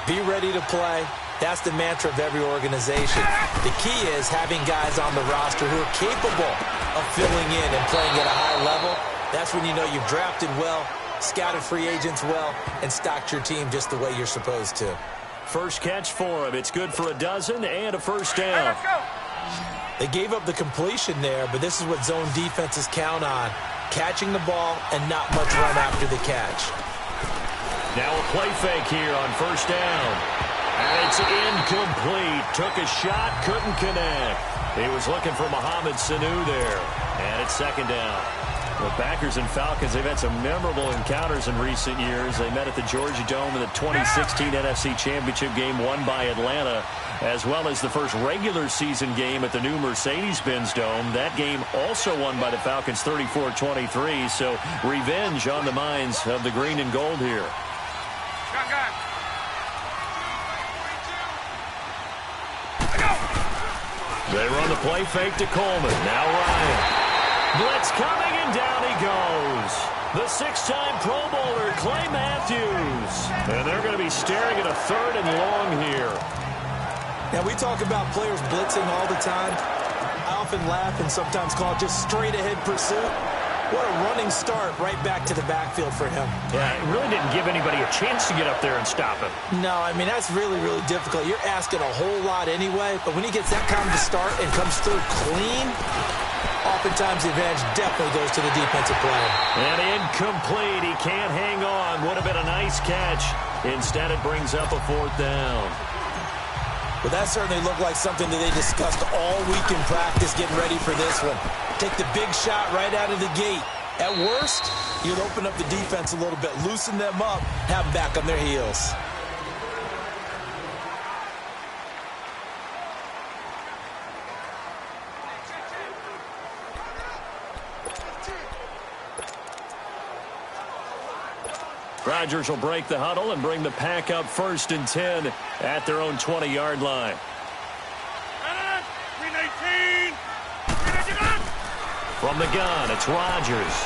Be ready to play. That's the mantra of every organization. The key is having guys on the roster who are capable of filling in and playing at a high level. That's when you know you've drafted well, scouted free agents well, and stocked your team just the way you're supposed to. First catch for him. It's good for a dozen and a first down. They gave up the completion there, but this is what zone defenses count on. Catching the ball and not much run after the catch. Now a play fake here on first down. And it's incomplete. Took a shot, couldn't connect. He was looking for Mohamed Sanu there. And it's second down. The Packers and Falcons, they've had some memorable encounters in recent years. They met at the Georgia Dome in the 2016 NFC Championship game won by Atlanta, as well as the first regular season game at the new Mercedes-Benz Dome. That game also won by the Falcons 34-23, so revenge on the minds of the green and gold here. They run the play fake to Coleman. Now Ryan. Blitz coming, and down he goes. The 6-time Pro Bowler, Clay Matthews. And they're going to be staring at a third and long here. Now, we talk about players blitzing all the time. I often laugh and sometimes call it just straight-ahead pursuit. What a running start right back to the backfield for him. Yeah, it really didn't give anybody a chance to get up there and stop him. No, I mean, that's really, really difficult. You're asking a whole lot anyway, but when he gets that kind of a start and comes through clean, oftentimes the advantage definitely goes to the defensive player. And incomplete. He can't hang on. Would have been a nice catch. Instead, it brings up a fourth down. Well, that certainly looked like something that they discussed all week in practice getting ready for this one. Take the big shot right out of the gate. At worst, you'll open up the defense a little bit, loosen them up, have them back on their heels. Rodgers will break the huddle and bring the pack up 1st and 10 at their own 20-yard line. From the gun, it's Rodgers.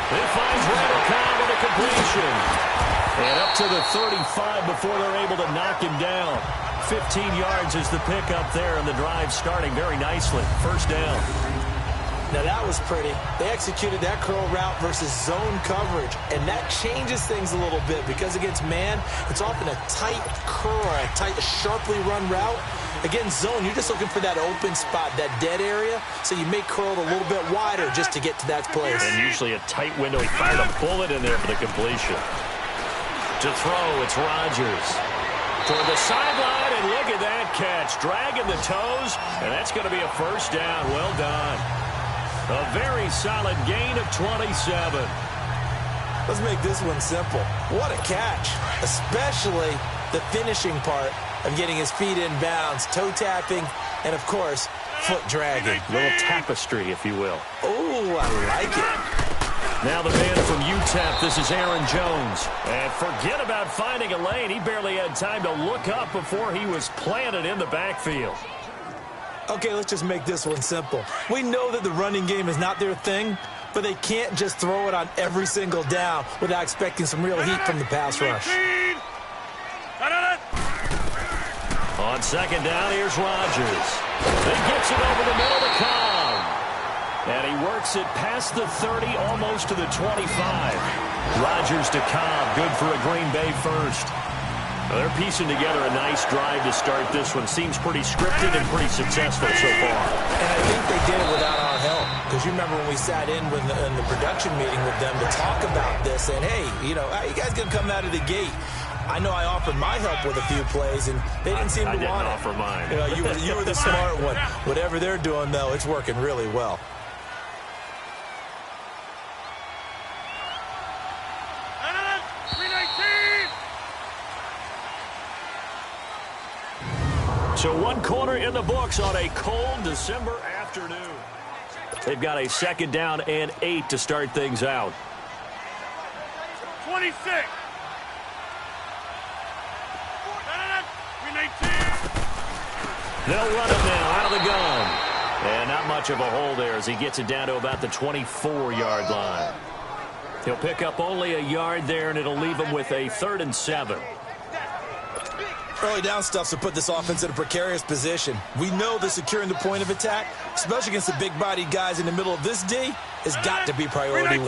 He finds Randall Cobb with a completion. And up to the 35 before they're able to knock him down. 15 yards is the pickup there, and the drive starting very nicely. 1st down. Now that was pretty. They executed that curl route versus zone coverage, and that changes things a little bit because against man, it's often a tight curl, a tight, sharply run route. Against zone, you're just looking for that open spot, that dead area, so you may curl it a little bit wider just to get to that place. And usually a tight window. He fired a bullet in there for the completion. To throw, it's Rodgers. Toward the sideline, and look at that catch. Dragging the toes, and that's going to be a 1st down. Well done. A very solid gain of 27. Let's make this one simple. What a catch, especially the finishing part of getting his feet in bounds, toe tapping, and, of course, foot dragging. A little tapestry, if you will. Oh, I like it. Now the man from UTEP, this is Aaron Jones. And forget about finding a lane. He barely had time to look up before he was planted in the backfield. Okay, let's just make this one simple. We know that the running game is not their thing, but they can't just throw it on every single down without expecting some real heat from the pass rush. On 2nd down, here's Rodgers. He gets it over the middle to Cobb. And he works it past the 30, almost to the 25. Rodgers to Cobb, good for a Green Bay 1st. Well, they're piecing together a nice drive to start this one. Seems pretty scripted and pretty successful so far. And I think they did it without our help. Because you remember when we sat in the production meeting with them to talk about this, and hey, you know, how you guys going to come out of the gate? I know I offered my help with a few plays, and they didn't seem to want it. I didn't offer mine. You know, you were the smart one. Whatever they're doing, though, it's working really well. So 1 quarter in the books on a cold December afternoon. They've got a 2nd down and 8 to start things out. 26. They'll run it now out of the gun. And not much of a hole there as he gets it down to about the 24-yard line. He'll pick up only a yard there, and it'll leave him with a 3rd and 7. Early down stuff to put this offense in a precarious position. We know that securing the point of attack, especially against the big-bodied guys in the middle of this D, has got to be priority 1.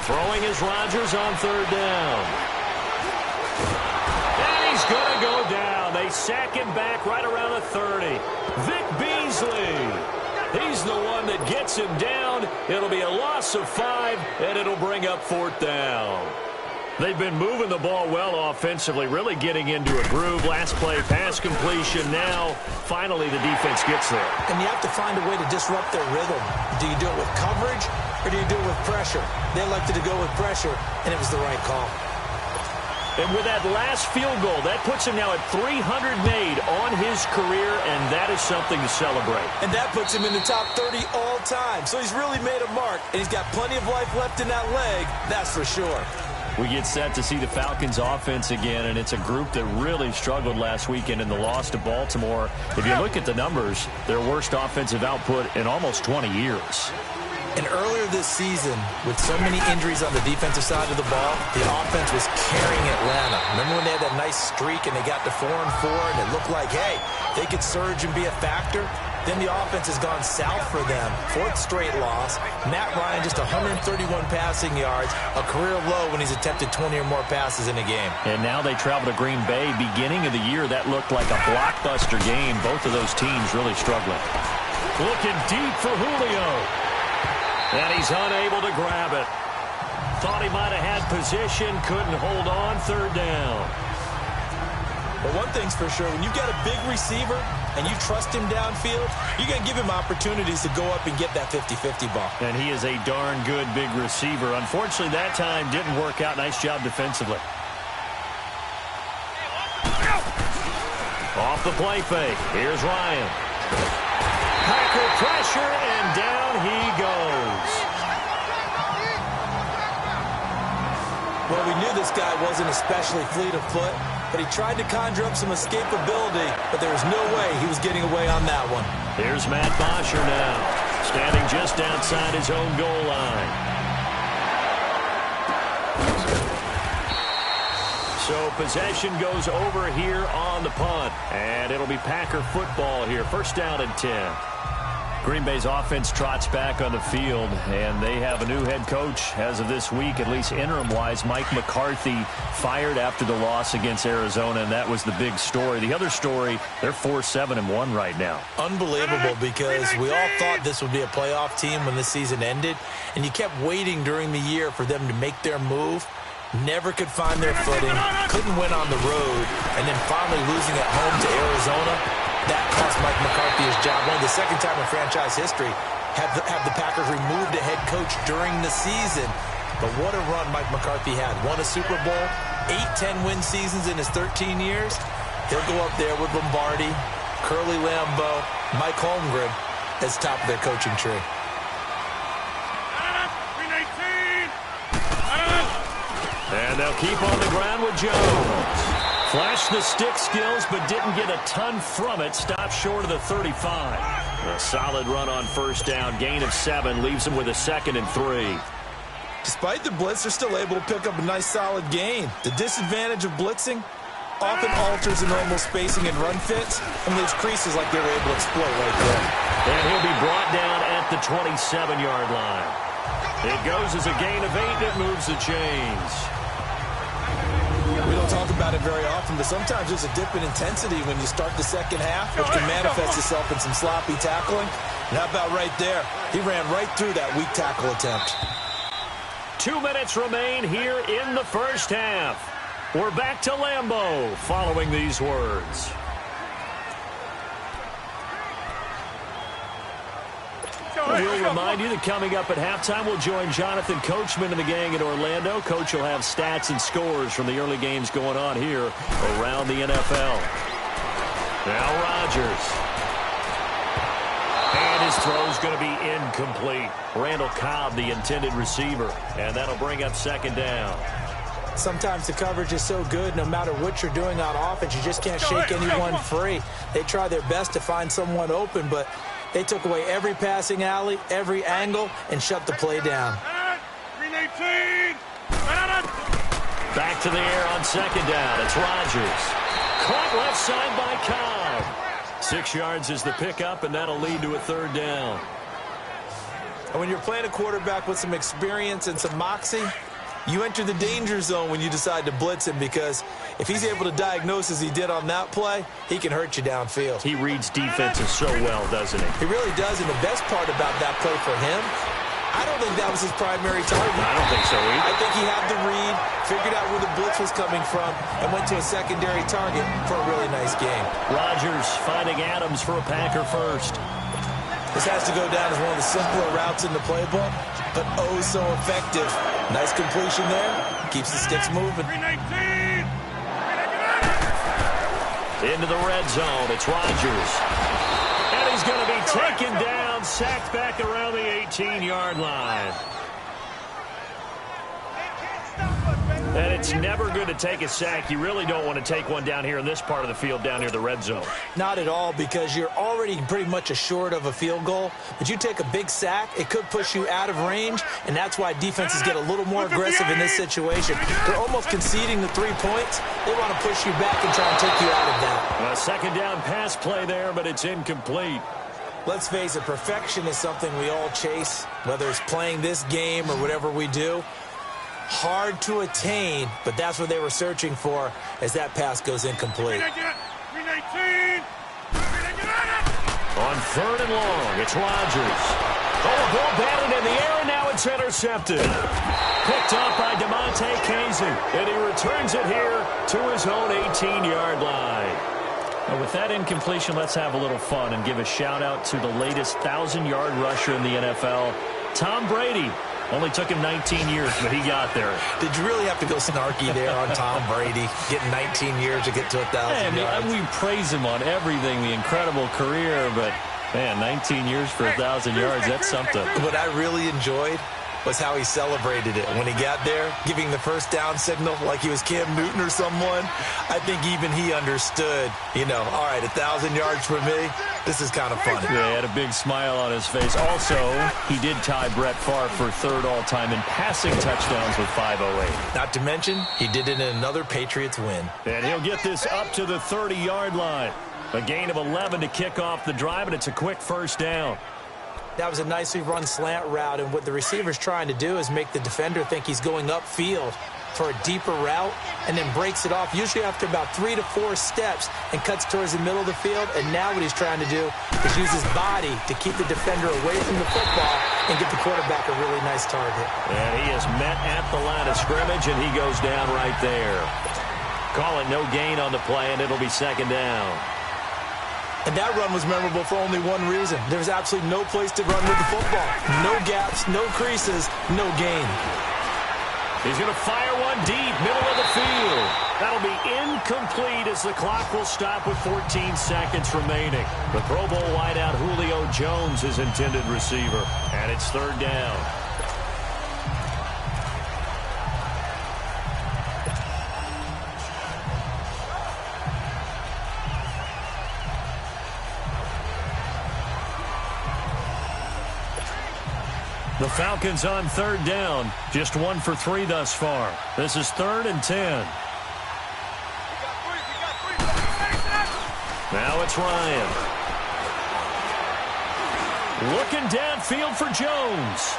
Throwing is Rodgers on 3rd down. And he's going to go down. They sack him back right around the 30. Vic Beasley. He's the one that gets him down. It'll be a loss of 5, and it'll bring up 4th down. They've been moving the ball well offensively, really getting into a groove. Last play, pass completion. Now, finally, the defense gets there. And you have to find a way to disrupt their rhythm. Do you do it with coverage, or do you do it with pressure? They elected to go with pressure, and it was the right call. And with that last field goal, that puts him now at 300 made on his career, and that is something to celebrate. And that puts him in the top 30 all time. So he's really made a mark, and he's got plenty of life left in that leg, that's for sure. We get set to see the Falcons offense again, and it's a group that really struggled last weekend in the loss to Baltimore. If you look at the numbers, their worst offensive output in almost 20 years. And earlier this season, with so many injuries on the defensive side of the ball, the offense was carrying Atlanta. Remember when they had that nice streak and they got to 4-4 and it looked like, hey, they could surge and be a factor? Then the offense has gone south for them. 4th straight loss. Matt Ryan just 131 passing yards, a career low when he's attempted 20 or more passes in a game. And now they travel to Green Bay. Beginning of the year, that looked like a blockbuster game. Both of those teams really struggling. Looking deep for Julio. And he's unable to grab it. Thought he might have had position, couldn't hold on. 3rd down. But one thing's for sure, when you've got a big receiver and you trust him downfield, you're going to give him opportunities to go up and get that 50-50 ball. And he is a darn good big receiver. Unfortunately, that time didn't work out. Nice job defensively. Off the play fake. Here's Ryan. Packer pressure, and down he goes. Well, we knew this guy wasn't especially fleet of foot, but he tried to conjure up some escapability, but there was no way he was getting away on that one. Here's Matt Bosher now, standing just outside his own goal line. So possession goes over here on the punt, and it'll be Packer football here. First down and 10. Green Bay's offense trots back on the field, and they have a new head coach as of this week, at least interim-wise. Mike McCarthy fired after the loss against Arizona, and that was the big story. The other story, they're 4-7-1 right now. Unbelievable, because we all thought this would be a playoff team when this season ended, and you kept waiting during the year for them to make their move. Never could find their footing, couldn't win on the road, and then finally losing at home to Arizona. That cost Mike McCarthy his job. One of the second time in franchise history have the Packers removed a head coach during the season. But what a run Mike McCarthy had. Won a Super Bowl, 8 10-win seasons in his 13 years. He'll go up there with Lombardi, Curly Lambeau, Mike Holmgren as top of their coaching tree. And they'll keep on the ground with Jones. Flashed the stick skills, but didn't get a ton from it. Stopped short of the 35. A solid run on first down. Gain of 7 leaves him with a 2nd and 3. Despite the blitz, they're still able to pick up a nice solid gain. The disadvantage of blitzing often alters the normal spacing and run fits and leaves creases like they were able to exploit right there. And he'll be brought down at the 27-yard line. It goes as a gain of 8, and it moves the chains. We don't talk about it very often, but sometimes there's a dip in intensity when you start the second half, which can manifest itself in some sloppy tackling. And how about right there? He ran right through that weak tackle attempt. 2 minutes remain here in the first half. We're back to Lambeau following these words. We'll remind you that coming up at halftime, we'll join Jonathan Coachman and the gang in Orlando. Coach will have stats and scores from the early games going on here around the NFL. Now Rodgers. And his throw's going to be incomplete. Randall Cobb, the intended receiver. And that'll bring up 2nd down. Sometimes the coverage is so good, no matter what you're doing on offense, you just can't shake anyone free. They try their best to find someone open, but they took away every passing alley, every angle, and shut the play down. Back to the air on 2nd down. It's Rodgers. Caught left side by Cobb. 6 yards is the pickup, and that'll lead to a 3rd down. And when you're playing a quarterback with some experience and some moxie, you enter the danger zone when you decide to blitz him, because if he's able to diagnose as he did on that play, he can hurt you downfield. He reads defenses so well, doesn't he? He really does, and the best part about that play for him, I don't think that was his primary target. I don't think so either. I think he had the read, figured out where the blitz was coming from, and went to a secondary target for a really nice game. Rodgers finding Adams for a Packer first. This has to go down as one of the simpler routes in the playbook, but oh so effective. Nice completion there. Keeps the sticks moving. Into the red zone. It's Rodgers. And he's going to be taken down, sacked back around the 18-yard line. And it's never good to take a sack. You really don't want to take one down here in this part of the field, down near the red zone. Not at all, because you're already pretty much assured of a field goal. But you take a big sack, it could push you out of range, and that's why defenses get a little more aggressive in this situation. They're almost conceding the 3 points. They want to push you back and try and take you out of that. A 2nd down pass play there, but it's incomplete. Let's face it, perfection is something we all chase, whether it's playing this game or whatever we do. Hard to attain, but that's what they were searching for as that pass goes incomplete. On 3rd and long, it's Rodgers. Oh, ball batted in the air, and now it's intercepted. Picked up by DeMonte Casey, and he returns it here to his own 18-yard line. Well, with that incompletion, let's have a little fun and give a shout-out to the latest 1,000-yard rusher in the NFL, Tom Brady. Only took him 19 years, but he got there. Did you really have to go snarky there on Tom Brady, getting 19 years to get to 1,000 yards? We praise him on everything, the incredible career, but, man, 19 years for 1,000 yards, that's something. What I really enjoyed was how he celebrated it. When he got there, giving the first down signal like he was Cam Newton or someone, I think even he understood, all right, 1,000 yards for me, this is kind of funny. Yeah, he had a big smile on his face. Also, he did tie Brett Favre for third all-time in passing touchdowns with 508. Not to mention, he did it in another Patriots win. And he'll get this up to the 30-yard line. A gain of 11 to kick off the drive, and it's a quick first down. That was a nicely run slant route, and what the receiver's trying to do is make the defender think he's going upfield for a deeper route and then breaks it off, usually after about 3 to 4 steps, and cuts towards the middle of the field. And now what he's trying to do is use his body to keep the defender away from the football and get the quarterback a really nice target. And he is met at the line of scrimmage, and he goes down right there. Call it no gain on the play, and it'll be second down. And that run was memorable for only one reason. There was absolutely no place to run with the football. No gaps, no creases, no gain. He's going to fire one deep, middle of the field. That'll be incomplete as the clock will stop with 14 seconds remaining. The Pro Bowl wideout Julio Jones is intended receiver, and it's third down. The Falcons on third down. Just 1 for 3 thus far. This is 3rd and 10. Now it's Ryan. Looking downfield for Jones.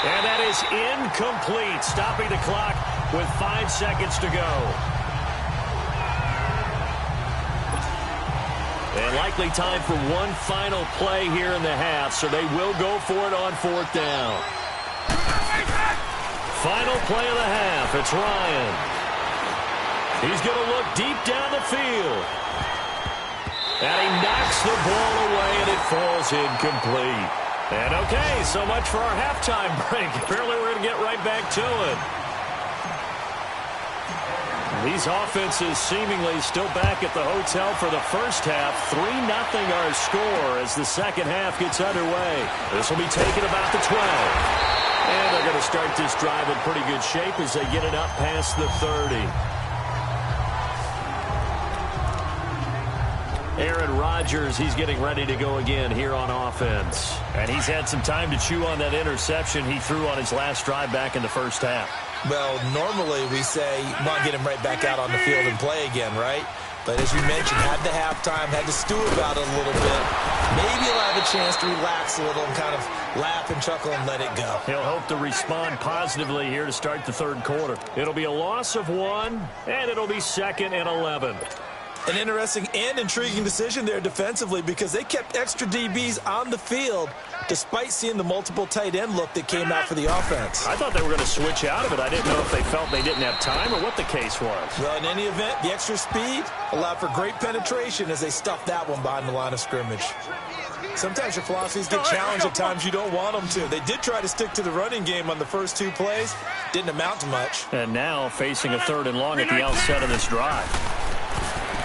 And that is incomplete. Stopping the clock with 5 seconds to go. And likely time for one final play here in the half, so they will go for it on 4th down. Final play of the half. It's Ryan. He's going to look deep down the field. And he knocks the ball away, and it falls incomplete. And okay, so much for our halftime break. Apparently we're going to get right back to it. These offenses seemingly still back at the hotel for the first half. 3-0 our score as the second half gets underway. This will be taken about the 12. And they're going to start this drive in pretty good shape as they get it up past the 30. Aaron Rodgers, he's getting ready to go again here on offense. And he's had some time to chew on that interception he threw on his last drive back in the first half. Well, normally we say, come on, get him right back out on the field and play again, right? But as you mentioned, had the halftime, had to stew about it a little bit. Maybe he'll have a chance to relax a little and kind of laugh and chuckle and let it go. He'll hope to respond positively here to start the third quarter. It'll be a loss of 1, and it'll be 2nd and 11. An interesting and intriguing decision there defensively because they kept extra DBs on the field despite seeing the multiple tight end look that came out for the offense. I thought they were going to switch out of it. I didn't know if they felt they didn't have time or what the case was. Well, in any event, the extra speed allowed for great penetration as they stuffed that one behind the line of scrimmage. Sometimes your philosophies get challenged at times you don't want them to. They did try to stick to the running game on the first 2 plays. Didn't amount to much. And now facing a 3rd and long at the outset of this drive.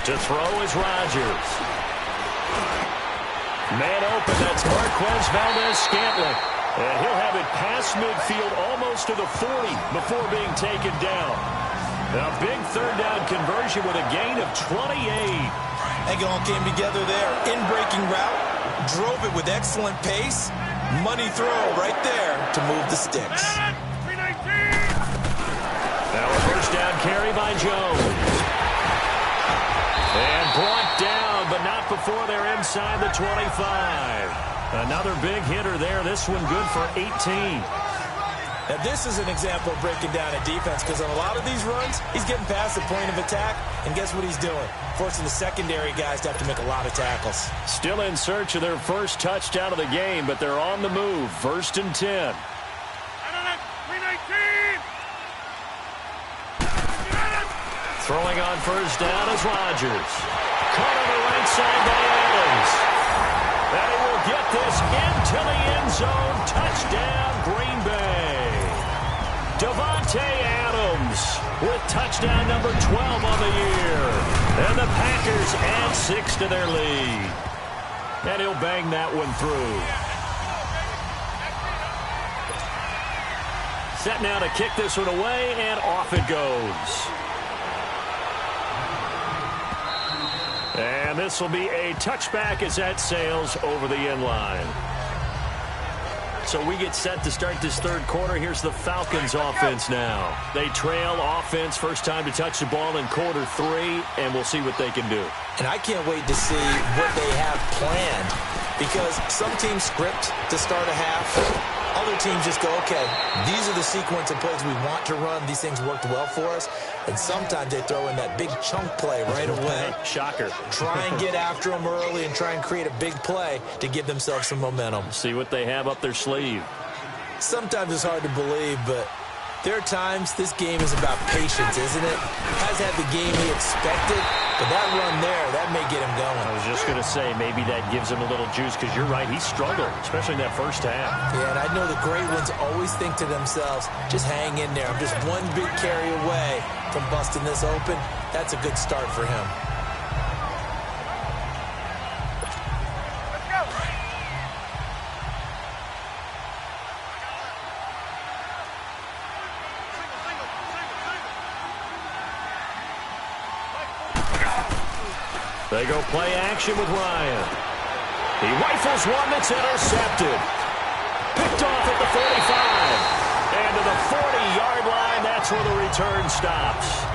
To throw is Rodgers. Man open, that's Marquez Valdez-Scantling. And he'll have it past midfield almost to the 40 before being taken down. A big 3rd down conversion with a gain of 28. It all came together there. In-breaking route, drove it with excellent pace. Money throw right there to move the sticks. Now a first down carry by Jones. And brought down, but not before they're inside the 25. Another big hitter there. This one good for 18. Now, this is an example of breaking down a defense because on a lot of these runs, he's getting past the point of attack, and guess what he's doing? Forcing the secondary guys to have to make a lot of tackles. Still in search of their first touchdown of the game, but they're on the move. 1st and 10. Throwing on first down is Rodgers. Caught on the right side by Adams. And he will get this into the end zone. Touchdown, Green Bay. Davante Adams with touchdown number 12 on the year. And the Packers add 6 to their lead. And he'll bang that one through. Set now to kick this one away, and off it goes. And this will be a touchback as that sails over the end line. So we get set to start this third quarter. Here's the Falcons offense now. They trail offense, first time to touch the ball in quarter 3, and we'll see what they can do. And I can't wait to see what they have planned because some teams script to start a half. Other teams just go, okay, these are the sequence of plays we want to run. These things worked well for us. And sometimes they throw in that big chunk play right away. Shocker. Try and get after them early and try and create a big play to give themselves some momentum. See what they have up their sleeve. Sometimes it's hard to believe, but there are times this game is about patience, isn't it? Has had the game he expected, but that run there, that may get him going. I was just going to say, maybe that gives him a little juice, because you're right, he struggled, especially in that first half. Yeah, and I know the great ones always think to themselves, just hang in there. I'm just one big carry away from busting this open. That's a good start for him. They go play action with Ryan. He rifles one that's intercepted. Picked off at the 45. And to the 40-yard line, that's where the return stops.